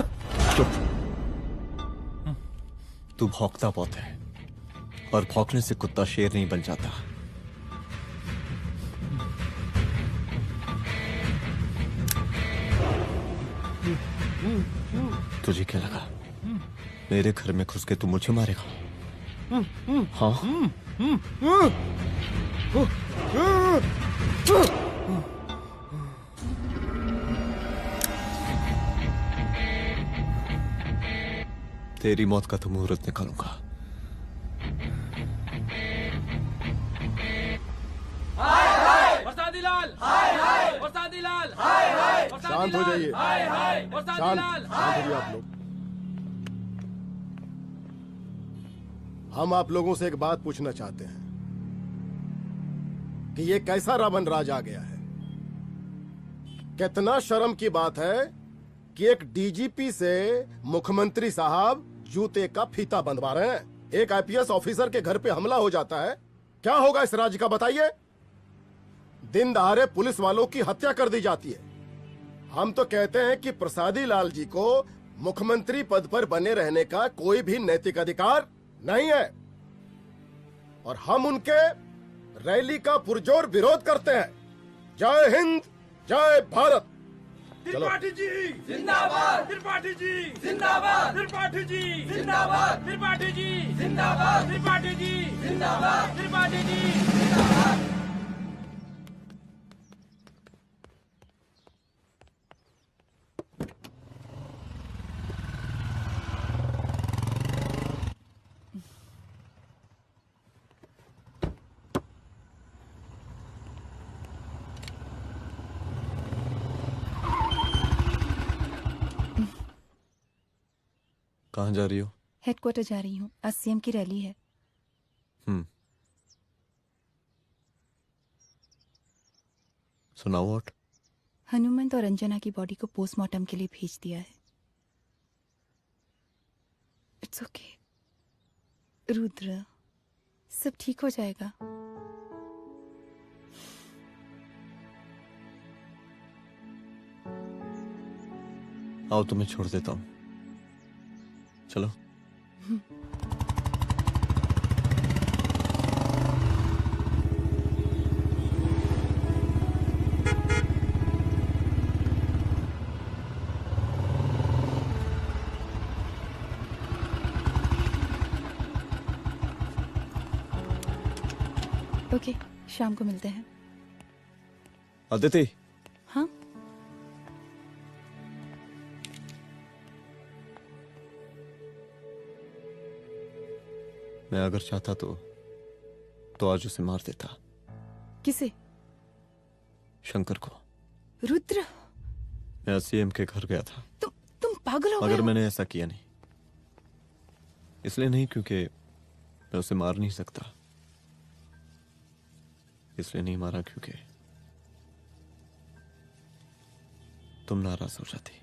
चुप। तू भौंकता बहुत है, और भौंकने से कुत्ता शेर नहीं बन जाता। तुझे क्या लगा मेरे घर में घुस के तू मुझे मारेगा? हाँ? तेरी मौत का तो मुहूर्त निकालूंगा। शांत हो जाइए। शांत हो जाइए आप लोग। हम आप लोगों से एक बात पूछना चाहते हैं कि ये कैसा रावण राज आ गया है। कितना शर्म की बात है कि एक डीजीपी से मुख्यमंत्री साहब जूते का फीता बंधवा रहे हैं। एक आईपीएस ऑफिसर के घर पे हमला हो जाता है, क्या होगा इस राज्य का बताइए? दिन दहाड़े पुलिस वालों की हत्या कर दी जाती है। हम तो कहते हैं कि प्रसादी लाल जी को मुख्यमंत्री पद पर बने रहने का कोई भी नैतिक अधिकार नहीं है, और हम उनके रैली का पुरजोर विरोध करते हैं। जय हिंद, जय भारत। त्रिपाठी जी जिंदाबाद, त्रिपाठी जी जिंदाबाद, त्रिपाठी जी जिंदाबाद, त्रिपाठी जी जिंदाबाद, त्रिपाठी जी जिंदाबाद, त्रिपाठी जी जिंदाबाद। कहाँ जा रही हो? हेडक्वार्टर जा रही हूँ, आज सीएम की रैली है। सुनाओ। व्हाट? हनुमंत और अंजना की बॉडी को पोस्टमार्टम के लिए भेज दिया है। इट्स ओके रुद्र, सब ठीक हो जाएगा। आओ तुम्हें छोड़ देता हूँ, चलो। ओके, शाम को मिलते हैं। अदिति। हाँ? मैं अगर चाहता तो आज उसे मार देता। किसे? शंकर को। रुद्र, मैं सीएम के घर गया था। तुम पागल हो गए मगर हो? मैंने ऐसा किया नहीं। इसलिए नहीं क्योंकि मैं उसे मार नहीं सकता, इसलिए नहीं मारा क्योंकि तुम नाराज हो जाती।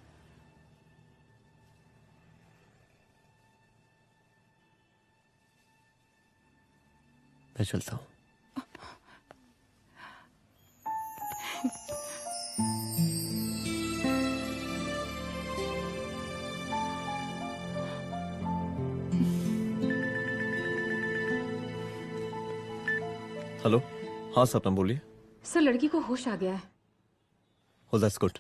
मैं चलता हूं। हेलो। हाँ सपना बोलिए। सर, लड़की को होश आ गया है। Oh, that's good.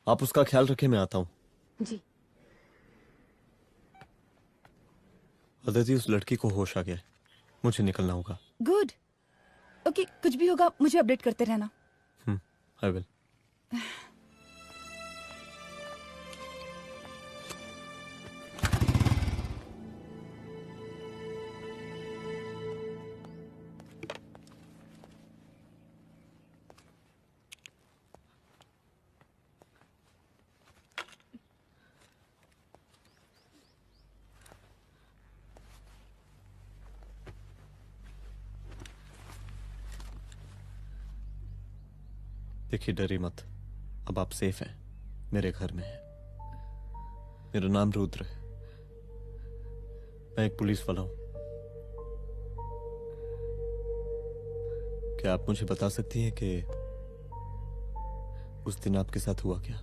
आप उसका ख्याल रखिए, मैं आता हूँ। जी। अदिति, उस लड़की को होश आ गया है, मुझे निकलना होगा। गुड। ओके, कुछ भी होगा मुझे अपडेट करते रहना। I will. देखिए, डरिए मत, अब आप सेफ हैं, मेरे घर में हैं। मेरा नाम रुद्र है, मैं एक पुलिस वाला हूं। क्या आप मुझे बता सकती हैं कि उस दिन आपके साथ हुआ क्या?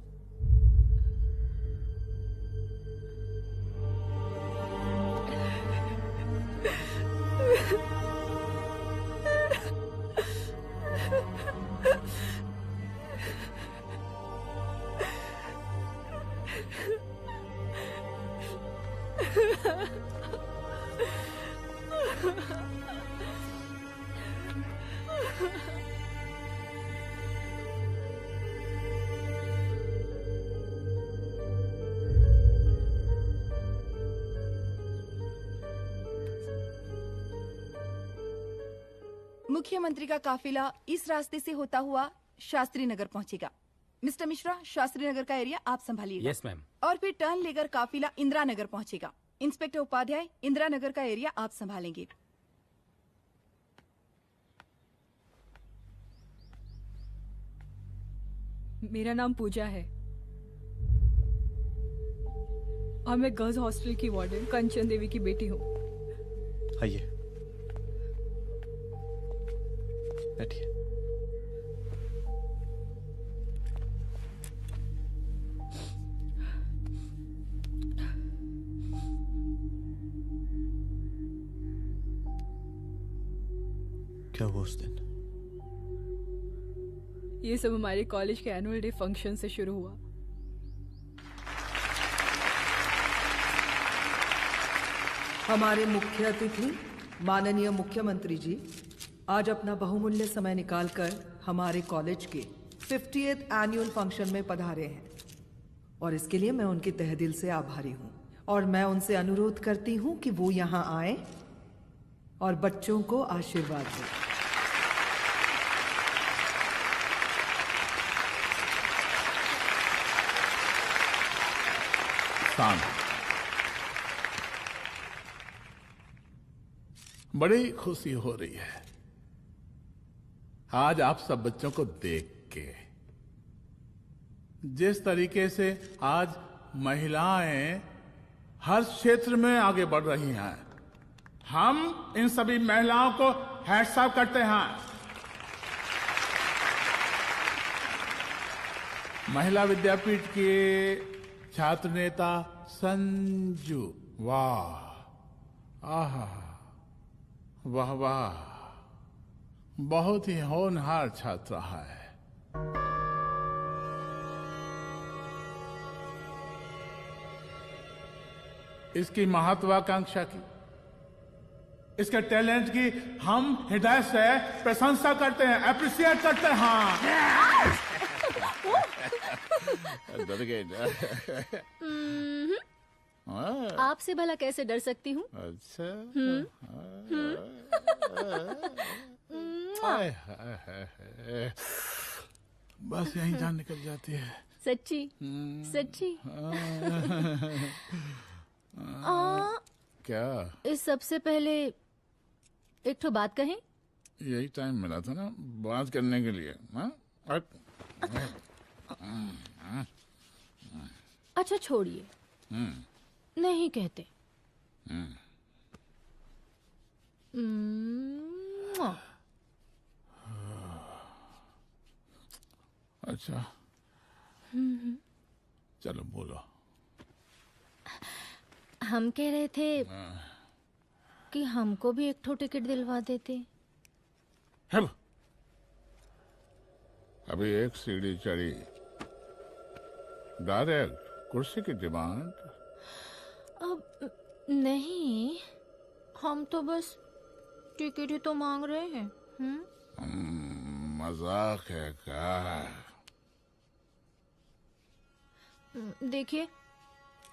मुख्यमंत्री का काफिला इस रास्ते से होता हुआ शास्त्री नगर पहुंचेगा। मिस्टर मिश्रा, शास्त्री नगर का एरिया आप संभालिएगा। Yes ma'am. और फिर टर्न लेकर काफिला इंदिरा नगर पहुंचेगा। इंस्पेक्टर उपाध्याय, इंदिरा नगर का एरिया आप संभालेंगे। मेरा नाम पूजा है और मैं गर्ल्स हॉस्टल की वार्डन कंचन देवी की बेटी हूँ। आइए, बैठिए। क्या हुआ उस दिन? ये सब हमारे कॉलेज के एनुअल डे फंक्शन से शुरू हुआ। हमारे मुख्य अतिथि माननीय मुख्यमंत्री जी आज अपना बहुमूल्य समय निकालकर हमारे कॉलेज के 50th एनुअल फंक्शन में पधारे हैं और इसके लिए मैं उनके तहे दिल से आभारी हूँ और मैं उनसे अनुरोध करती हूँ कि वो यहाँ आए और बच्चों को आशीर्वाद दें। बड़ी खुशी हो रही है आज आप सब बच्चों को देख के। जिस तरीके से आज महिलाएं हर क्षेत्र में आगे बढ़ रही हैं, हम इन सभी महिलाओं को हैट्स ऑफ करते हैं। महिला विद्यापीठ के छात्र नेता संजू, वाह, आहा, वाह वाह, बहुत ही होनहार छात्रा है। इसकी महत्वाकांक्षा की, इसके टैलेंट की हम हृदय से प्रशंसा करते हैं, अप्रिशिएट करते हैं। डर गए आपसे भला कैसे डर सकती हूँ? अच्छा। बस यही जान निकल जाती है। सच्ची सच्ची। क्या? इस सबसे पहले एक ठो बात कहें? यही टाइम मिला था ना बात करने के लिए। अच्छा छोड़िए, नहीं कहते। अच्छा चलो बोलो। हम कह रहे थे कि हमको भी एक ठो टिकट दिलवा देते। अभी एक सीढ़ी चढ़ी, डायरेक्ट कुर्सी की डिमांड। अब नहीं, हम तो बस टिकट ही तो मांग रहे हैं। मजाक है क्या? देखिए,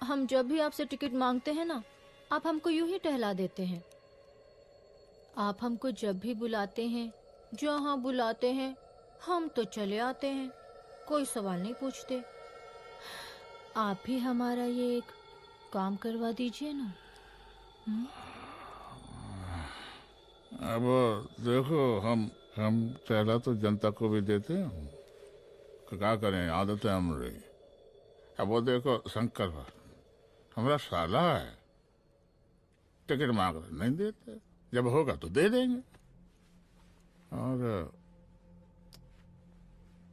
हम जब भी आपसे टिकट मांगते हैं ना, आप हमको यूं ही टहला देते हैं। आप हमको जब भी बुलाते हैं, जहाँ बुलाते हैं, हम तो चले आते हैं, कोई सवाल नहीं पूछते। आप भी हमारा ये एक काम करवा दीजिए ना। अब देखो, हम टहला तो जनता को भी देते हैं, क्या करें, आदत है हमारी। अब वो देखो शंकर हमारा साला है, टिकट मांग रहे नहीं देते, जब होगा तो दे देंगे। और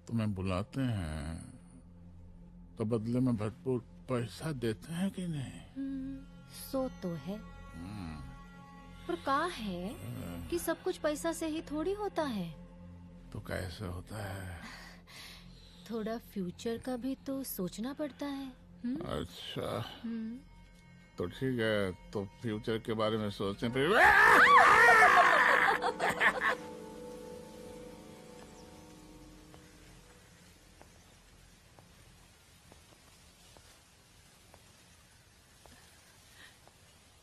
तुम्हें बुलाते हैं तो बदले में भरपूर पैसा देते हैं कि नहीं? सो तो है, पर का है कि सब कुछ पैसा से ही थोड़ी होता है। तो कैसे होता है? थोड़ा फ्यूचर का भी तो सोचना पड़ता है। अच्छा तो ठीक है, तो फ्यूचर के बारे में सोचने पे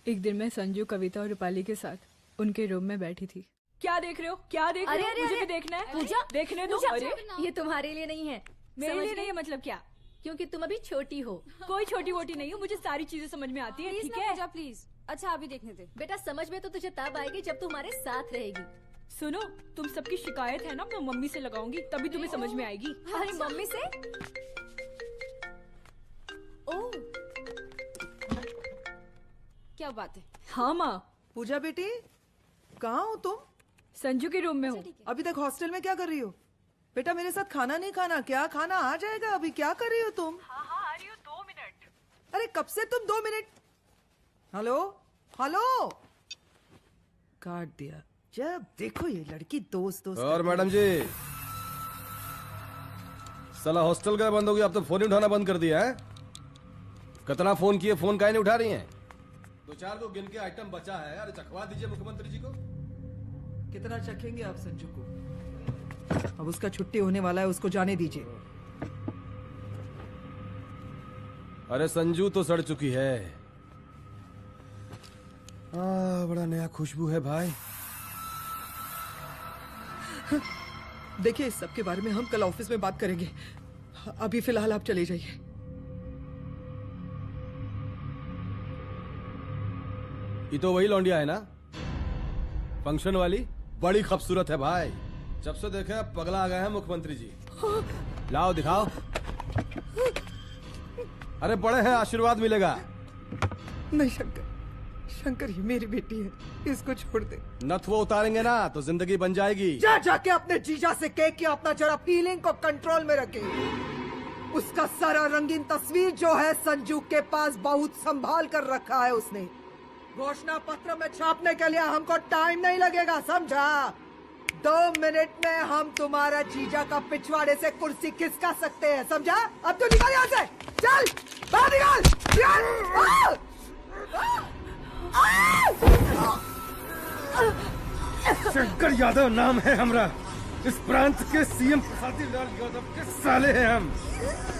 एक दिन मैं संजू, कविता और रूपाली के साथ उनके रूम में बैठी थी। क्या देख रहे हो? क्या देख रहे हो? अरे, मुझे अरे, भी देखना है। पूजा, देखने दो। पूजा, अरे ये तुम्हारे लिए नहीं है। मेरे समझ लिए गई? नहीं है मतलब क्या? क्योंकि तुम अभी छोटी हो। कोई छोटी वोटी नहीं हूँ, मुझे सारी चीजें समझ में आती है। प्लीज ठीक ना है पूजा, प्लीज। अच्छा अभी देखने दे। बेटा समझ में तो तुझे तब आएगी जब तू हमारे साथ रहेगी। सुनो, तुम सबकी शिकायत है ना, मैं मम्मी से लगाऊंगी, तभी तुम्हें समझ में आएगी। अरे मम्मी से? ओह, क्या बात है? हाँ माँ। पूजा बेटी, कहाँ हो तुम? संजू के रूम में हूँ। अभी तक हॉस्टल में क्या कर रही हो? बेटा मेरे साथ खाना नहीं खाना क्या? खाना आ जाएगा, अभी क्या कर रही हो तुम? हाँ आ रही हूँ, 2 मिनट। अरे कब से तुम 2 मिनट? हेलो हेलो, काट दिया। जब देखो ये लड़की दोस्त और मैडम जी, साला हॉस्टल का बंद हो गया, अब तो फोन ही उठाना बंद कर दिया है। कितना फोन किए, फोन काहे नहीं उठा रही हैं? 2-4 को गिन के आइटम बचा है, अरे चखवा दीजिए मुख्यमंत्री जी को। कितना चखेंगे आप संजू को? अब उसका छुट्टी होने वाला है, उसको जाने दीजिए। अरे संजू तो सड़ चुकी है। बड़ा नया खुशबू है भाई। देखिए, इस सब के बारे में हम कल ऑफिस में बात करेंगे। अभी फिलहाल आप चले जाइए। ये तो वही लौंडिया है ना, फंक्शन वाली? बड़ी खूबसूरत है भाई। जब से देखे पगला आ गए हैं मुख्यमंत्री जी। लाओ दिखाओ। अरे बड़े हैं, आशीर्वाद मिलेगा। नहीं शंकर, शंकर ये मेरी बेटी है, इसको छोड़ दे। नथ वो उतारेंगे ना तो जिंदगी बन जाएगी। जा जाके अपने जीजा से कह के अपना जरा फीलिंग को कंट्रोल में रखे। उसका सारा रंगीन तस्वीर जो है संजू के पास बहुत संभाल कर रखा है उसने। घोषणा पत्र में छापने के लिए हमको टाइम नहीं लगेगा, समझा? 2 मिनट में हम तुम्हारा जीजा का पिछवाड़े से कुर्सी खिसका सकते हैं, समझा? अब तो निकल यहाँ से, चल बाहर निकल। शंकर यादव नाम है हमरा। इस प्रांत के सीएम प्रसादी लाल यादव के साले हैं हम।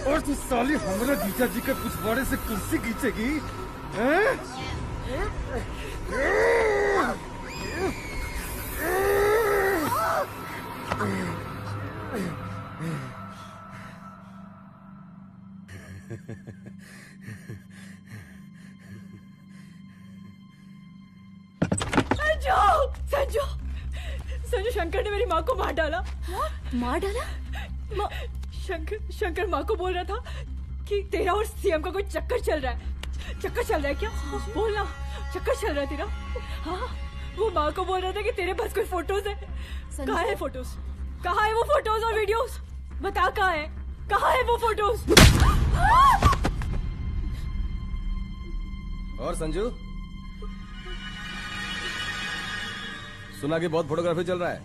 और तू साली हमरा जीजा जी के पिछवाड़े से कुर्सी खींचेगी? संजू, संजू, शंकर ने मेरी माँ को मार डाला। मार डाला? शंकर माँ को बोल रहा था कि तेरा और सीएम का कोई चक्कर चल रहा है। चक्कर चल रहा है क्या? बोलना, चक्कर चल रहा है तेरा? हाँ, वो माँ को बोल रहा था कि तेरे पास कोई फोटोज है। कहाँ है फोटोज? कहाँ है वो फोटोज और वीडियोस? बता कहाँ है? कहाँ है वो फोटोज? और संजू, सुना कि बहुत फोटोग्राफी चल रहा है।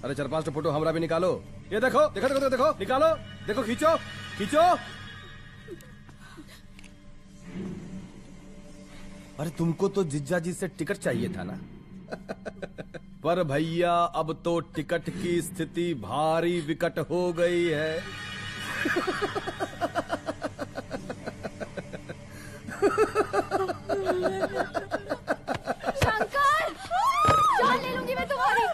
अरे 4-5 फोटो हमरा भी निकालो। ये देखो देखो देखो देखो, निकालो, देखो, खींचो खींचो। अरे तुमको तो जिज्जा जी से टिकट चाहिए था ना। पर भैया अब तो टिकट की स्थिति भारी विकट हो गई है। शंकर, जान ले लूंगी मैं तुम्हारी।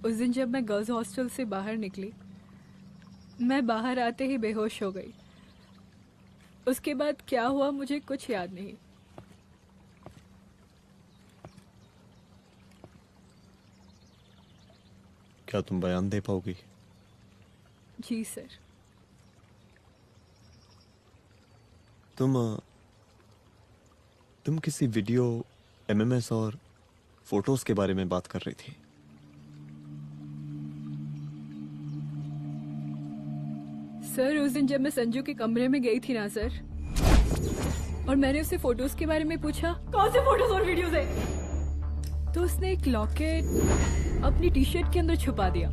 उस दिन जब मैं गर्ल्स हॉस्टल से बाहर निकली, मैं बाहर आते ही बेहोश हो गई। उसके बाद क्या हुआ मुझे कुछ याद नहीं। क्या तुम बयान दे पाओगी? जी सर। तुम किसी वीडियो, एमएमएस और फोटोज के बारे में बात कर रही थी। सर उस दिन जब मैं संजू के कमरे में गई थी ना सर, और मैंने उससे फोटोज के बारे में पूछा कौन से फोटोज और वीडियोज है, तो उसने एक लॉकेट अपनी टी शर्ट के अंदर छुपा दिया।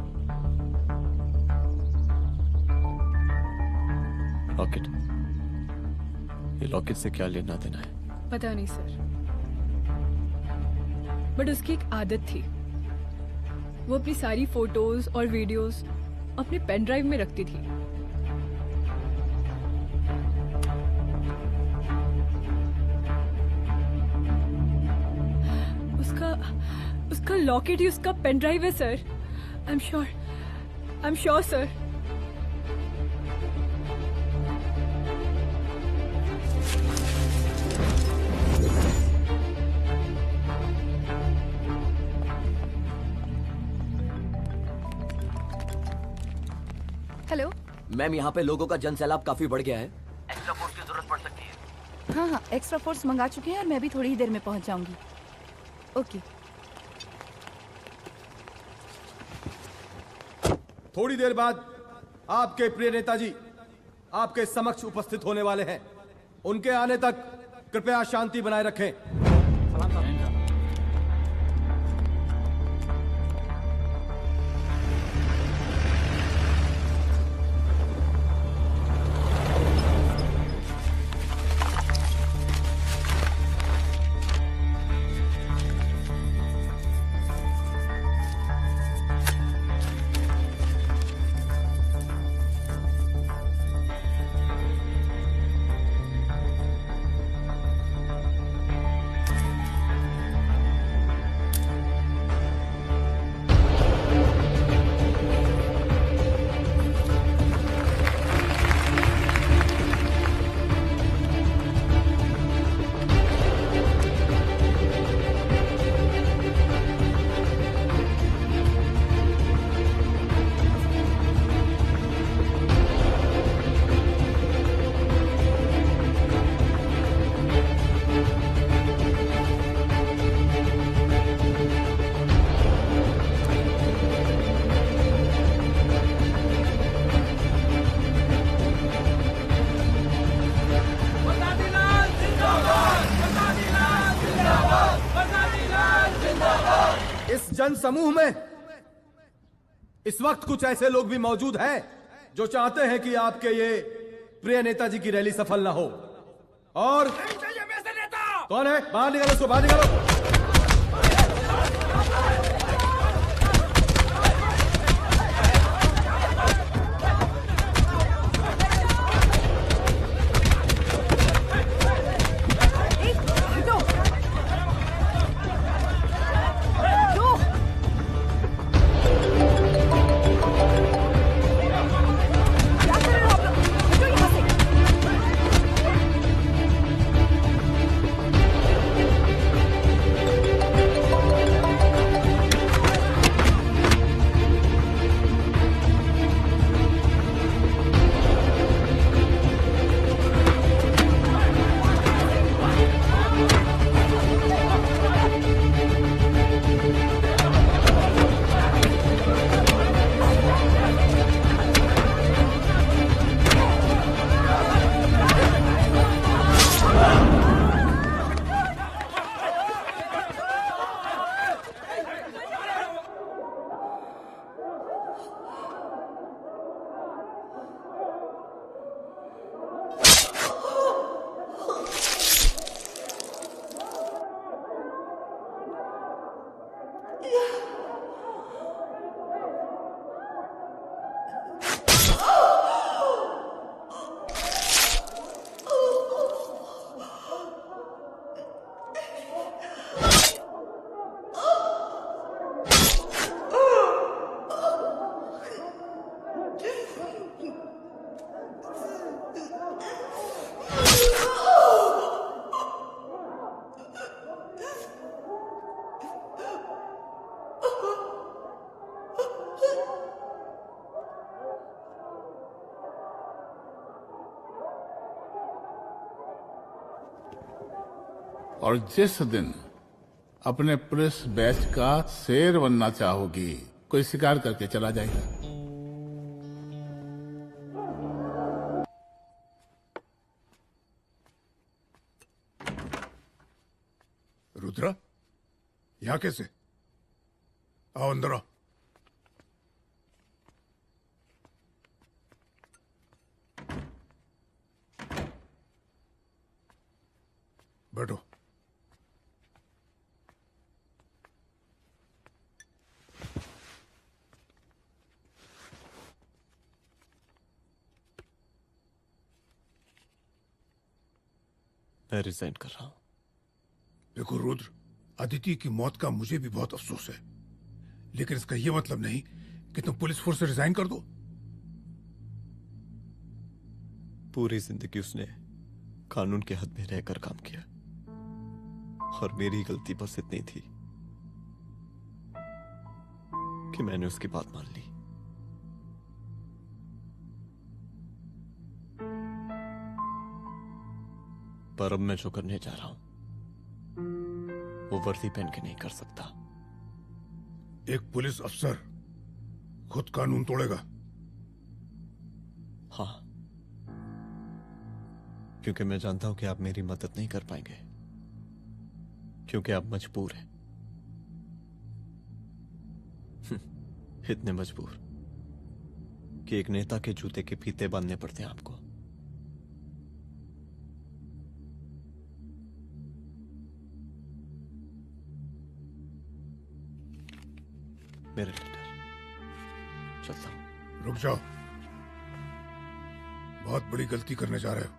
लॉकेट? ये लॉकेट से क्या लेना देना है? पता नहीं सर, बट उसकी एक आदत थी, वो अपनी सारी फोटोज और वीडियोस अपने पेन ड्राइव में रखती थी। उसका लॉकेट ही उसका पेन ड्राइव है sir. I am sure sir. Hello ma'am, यहाँ पे लोगों का जनसैलाब काफी बढ़ गया है। एक्स्ट्रा फोर्स की जरूरत पड़ सकती है। हाँ हाँ, एक्स्ट्रा फोर्स मंगा चुके हैं और मैं भी थोड़ी ही देर में पहुंच जाऊंगी। ओके। थोड़ी देर बाद आपके प्रिय नेताजी आपके समक्ष उपस्थित होने वाले हैं। उनके आने तक कृपया शांति बनाए रखें। जन समूह में इस वक्त कुछ ऐसे लोग भी मौजूद हैं जो चाहते हैं कि आपके ये प्रिय नेताजी की रैली सफल ना हो। और कौन है? बाहर निकालो उसको, बाहर निकालो। और जिस दिन अपने पुलिस बैच का शेर बनना चाहोगी, कोई शिकार करके चला जाएगा। रुद्रा, यहाँ कैसे? आओ अंदर आओ। बैठो। मैं रिजाइन कर रहा हूं। देखो रुद्र, अदिति की मौत का मुझे भी बहुत अफसोस है, लेकिन इसका यह मतलब नहीं कि तुम पुलिस फोर्स से रिजाइन कर दो। पूरी जिंदगी उसने कानून के हद में रहकर काम किया और मेरी गलती बस इतनी थी कि मैंने उसकी बात मान ली। पर अब मैं जो करने जा रहा हूं वो वर्दी पहन के नहीं कर सकता। एक पुलिस अफसर खुद कानून तोड़ेगा? हाँ, क्योंकि मैं जानता हूं कि आप मेरी मदद नहीं कर पाएंगे, क्योंकि आप मजबूर हैं। इतने मजबूर कि एक नेता के जूते के फीते बांधने पड़ते हैं आपको। मेरे लेटर, चलता हूं। रुक जाओ, बहुत बड़ी गलती करने जा रहे हो।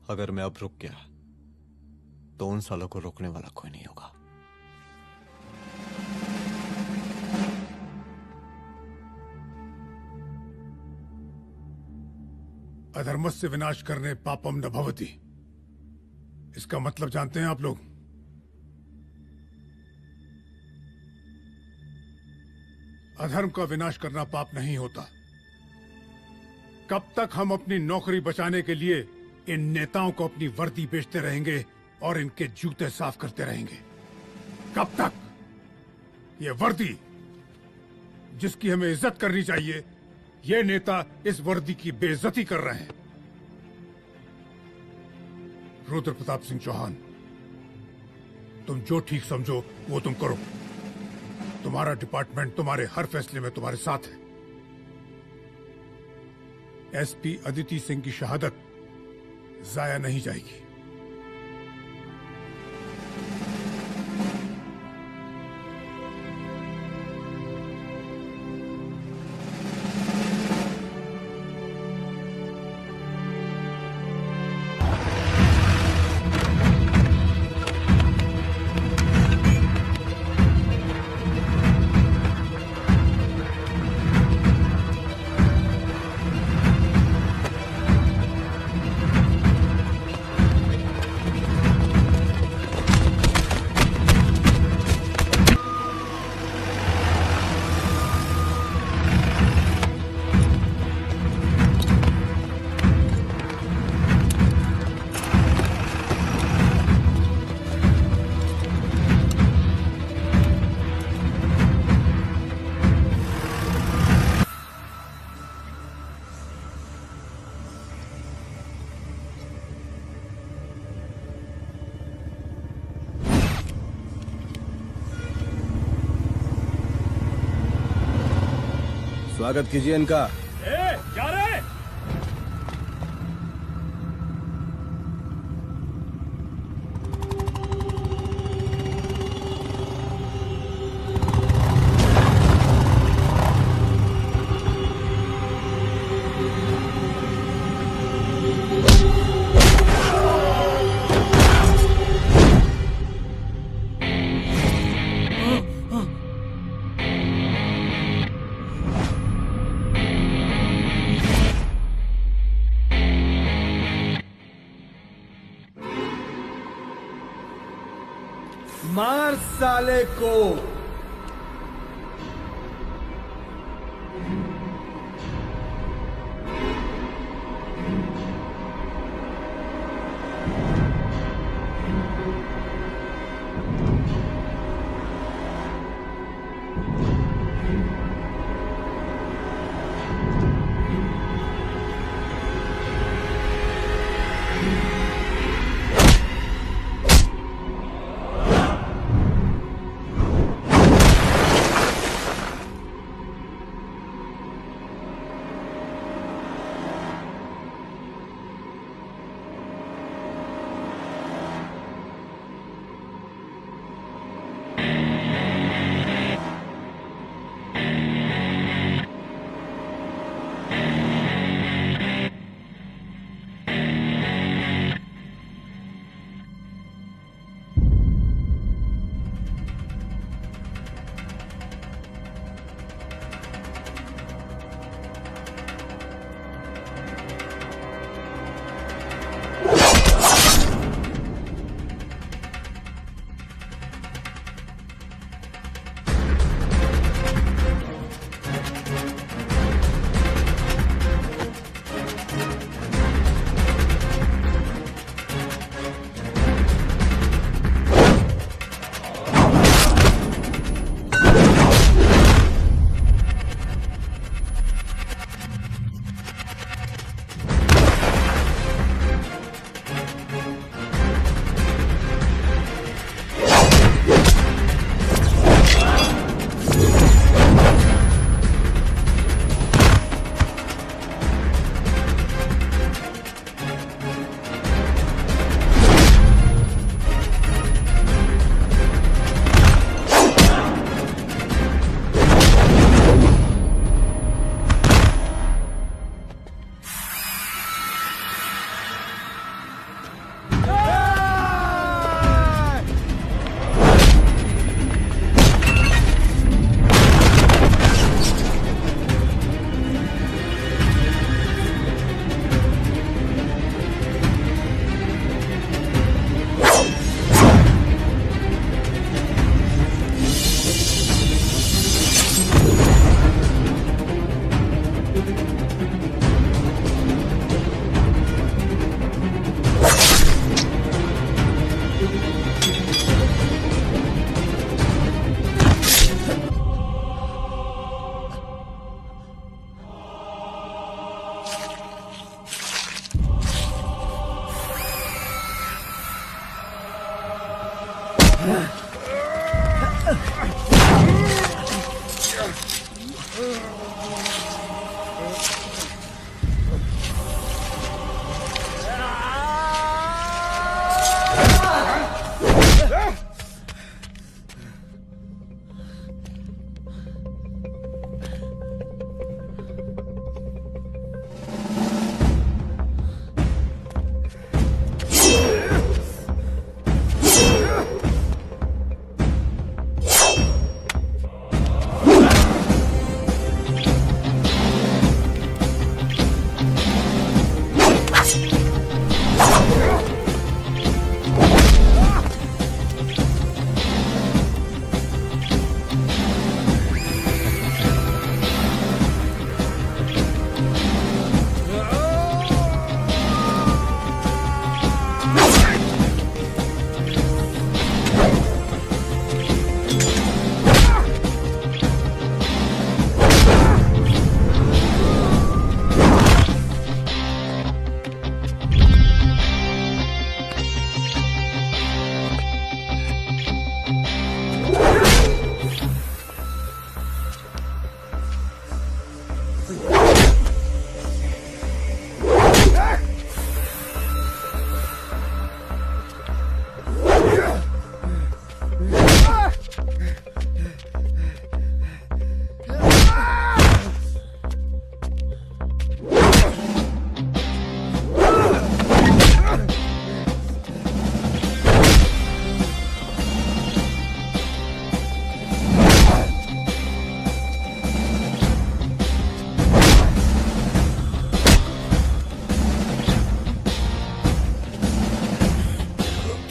अगर मैं अब रुक गया तो उन सालों को रोकने वाला कोई नहीं होगा। अधर्मस्य विनाश करने पापम न भवति, इसका मतलब जानते हैं आप लोग? अधर्म का विनाश करना पाप नहीं होता। कब तक हम अपनी नौकरी बचाने के लिए इन नेताओं को अपनी वर्दी बेचते रहेंगे और इनके जूते साफ करते रहेंगे? कब तक? ये वर्दी जिसकी हमें इज्जत करनी चाहिए, ये नेता इस वर्दी की बेइज्जती कर रहे हैं। रुद्र प्रताप सिंह चौहान, तुम जो ठीक समझो वो तुम करो। तुम्हारा डिपार्टमेंट तुम्हारे हर फैसले में तुम्हारे साथ है। एसपी अदिति सिंह की शहादत जाया नहीं जाएगी। स्वागत कीजिए इनका। क्या रे? मार साले को।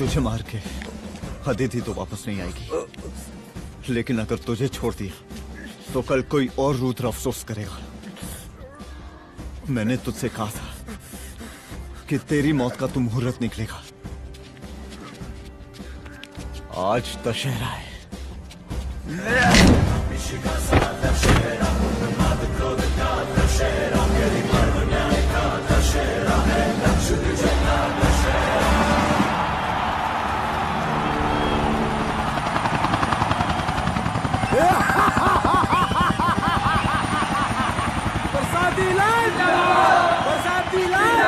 तुझे मार के अदिति तो वापस नहीं आएगी, लेकिन अगर तुझे छोड़ दिया तो कल कोई और रुद्र अफसोस करेगा। मैंने तुझसे कहा था कि तेरी मौत का तो मुहूर्त निकलेगा। आज दशहरा है। बरसाती लाल बरसाती लाल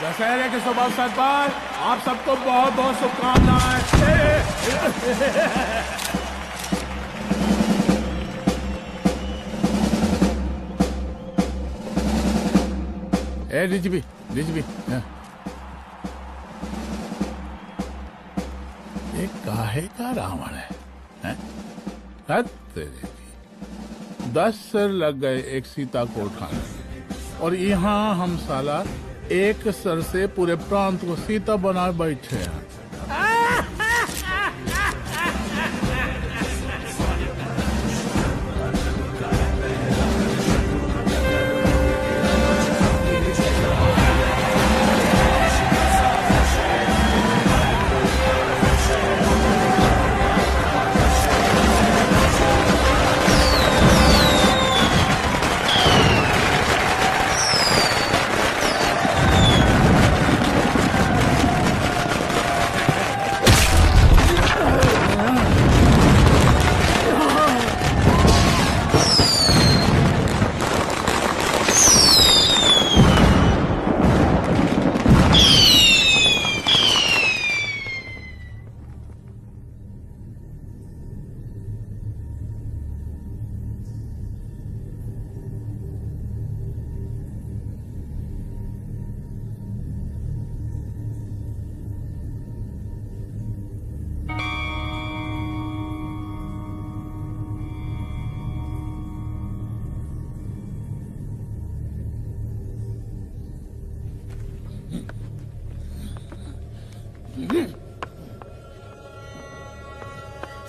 दशहरे के शुभ अवसर पर आप सबको बहुत बहुत शुभकामनाएं। ए डीजीपी ये काहे का रावण है? तेरे 10 सिर लग गए एक सीता को उठाने, और यहाँ हम साला एक सर से पूरे प्रांत को सीता बना बैठे हैं।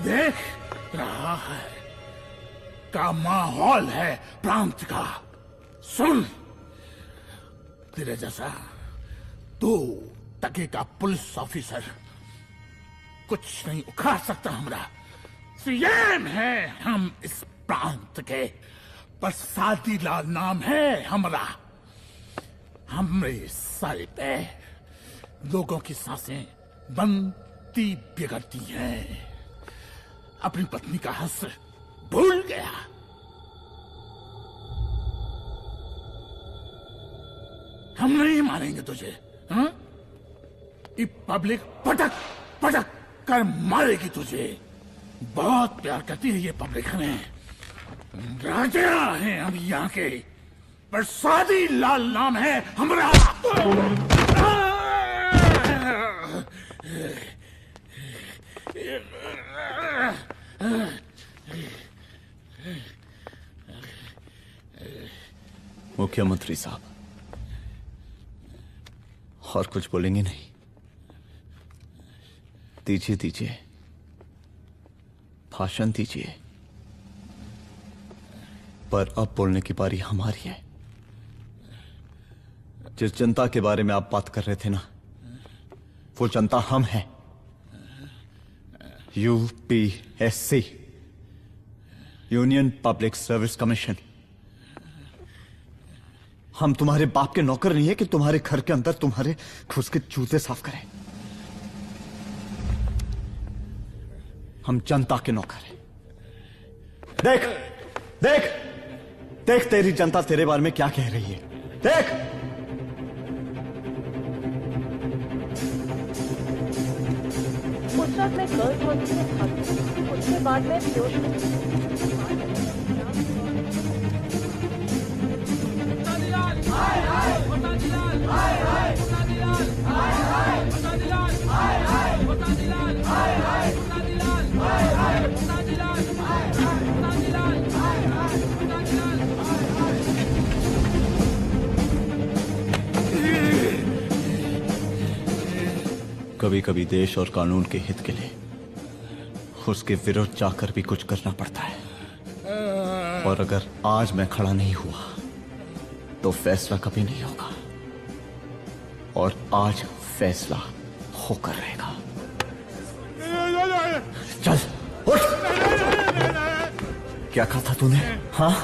देख रहा है का माहौल है प्रांत का। सुन, तेरे जैसा 2 टके का पुलिस ऑफिसर कुछ नहीं उखाड़ सकता। हमारा सीएम है हम इस प्रांत के, बरसाती लाल नाम है हमारा। हमरे सारे पे लोगों की सांसें बंद पति बिगड़ती है। अपनी पत्नी का हक भूल गया। हम नहीं मारेंगे तुझे। हाँ? ये पब्लिक पटक पटक कर मारेगी तुझे। बहुत प्यार करती है ये पब्लिक हमें। राजा हैं हम यहाँ के, पर सादी लाल नाम है हमारा। मुख्यमंत्री साहब, और कुछ बोलेंगे नहीं? दीजिए दीजिए, भाषण दीजिए। पर अब बोलने की बारी हमारी है। जिस जनता के बारे में आप बात कर रहे थे ना, वो जनता हम हैं। UPSC, union public service commission. हम तुम्हारे बाप के नौकर नहीं है कि तुम्हारे घर के अंदर तुम्हारे खुद के जूते साफ करें। हम जनता के नौकर हैं। देख देख देख, तेरी जनता तेरे बारे में क्या कह रही है। देख, उस रात मैं गर्ल्स हॉस्टल में भागी, उसके बाद मैं बेहोश हो कभी कभी देश और कानून के हित के लिए उसके विरुद्ध जाकर भी कुछ करना पड़ता है। और अगर आज मैं खड़ा नहीं हुआ तो फैसला कभी नहीं होगा, और आज फैसला होकर रहेगा। चल उठ। क्या कहा था तूने? हाँ?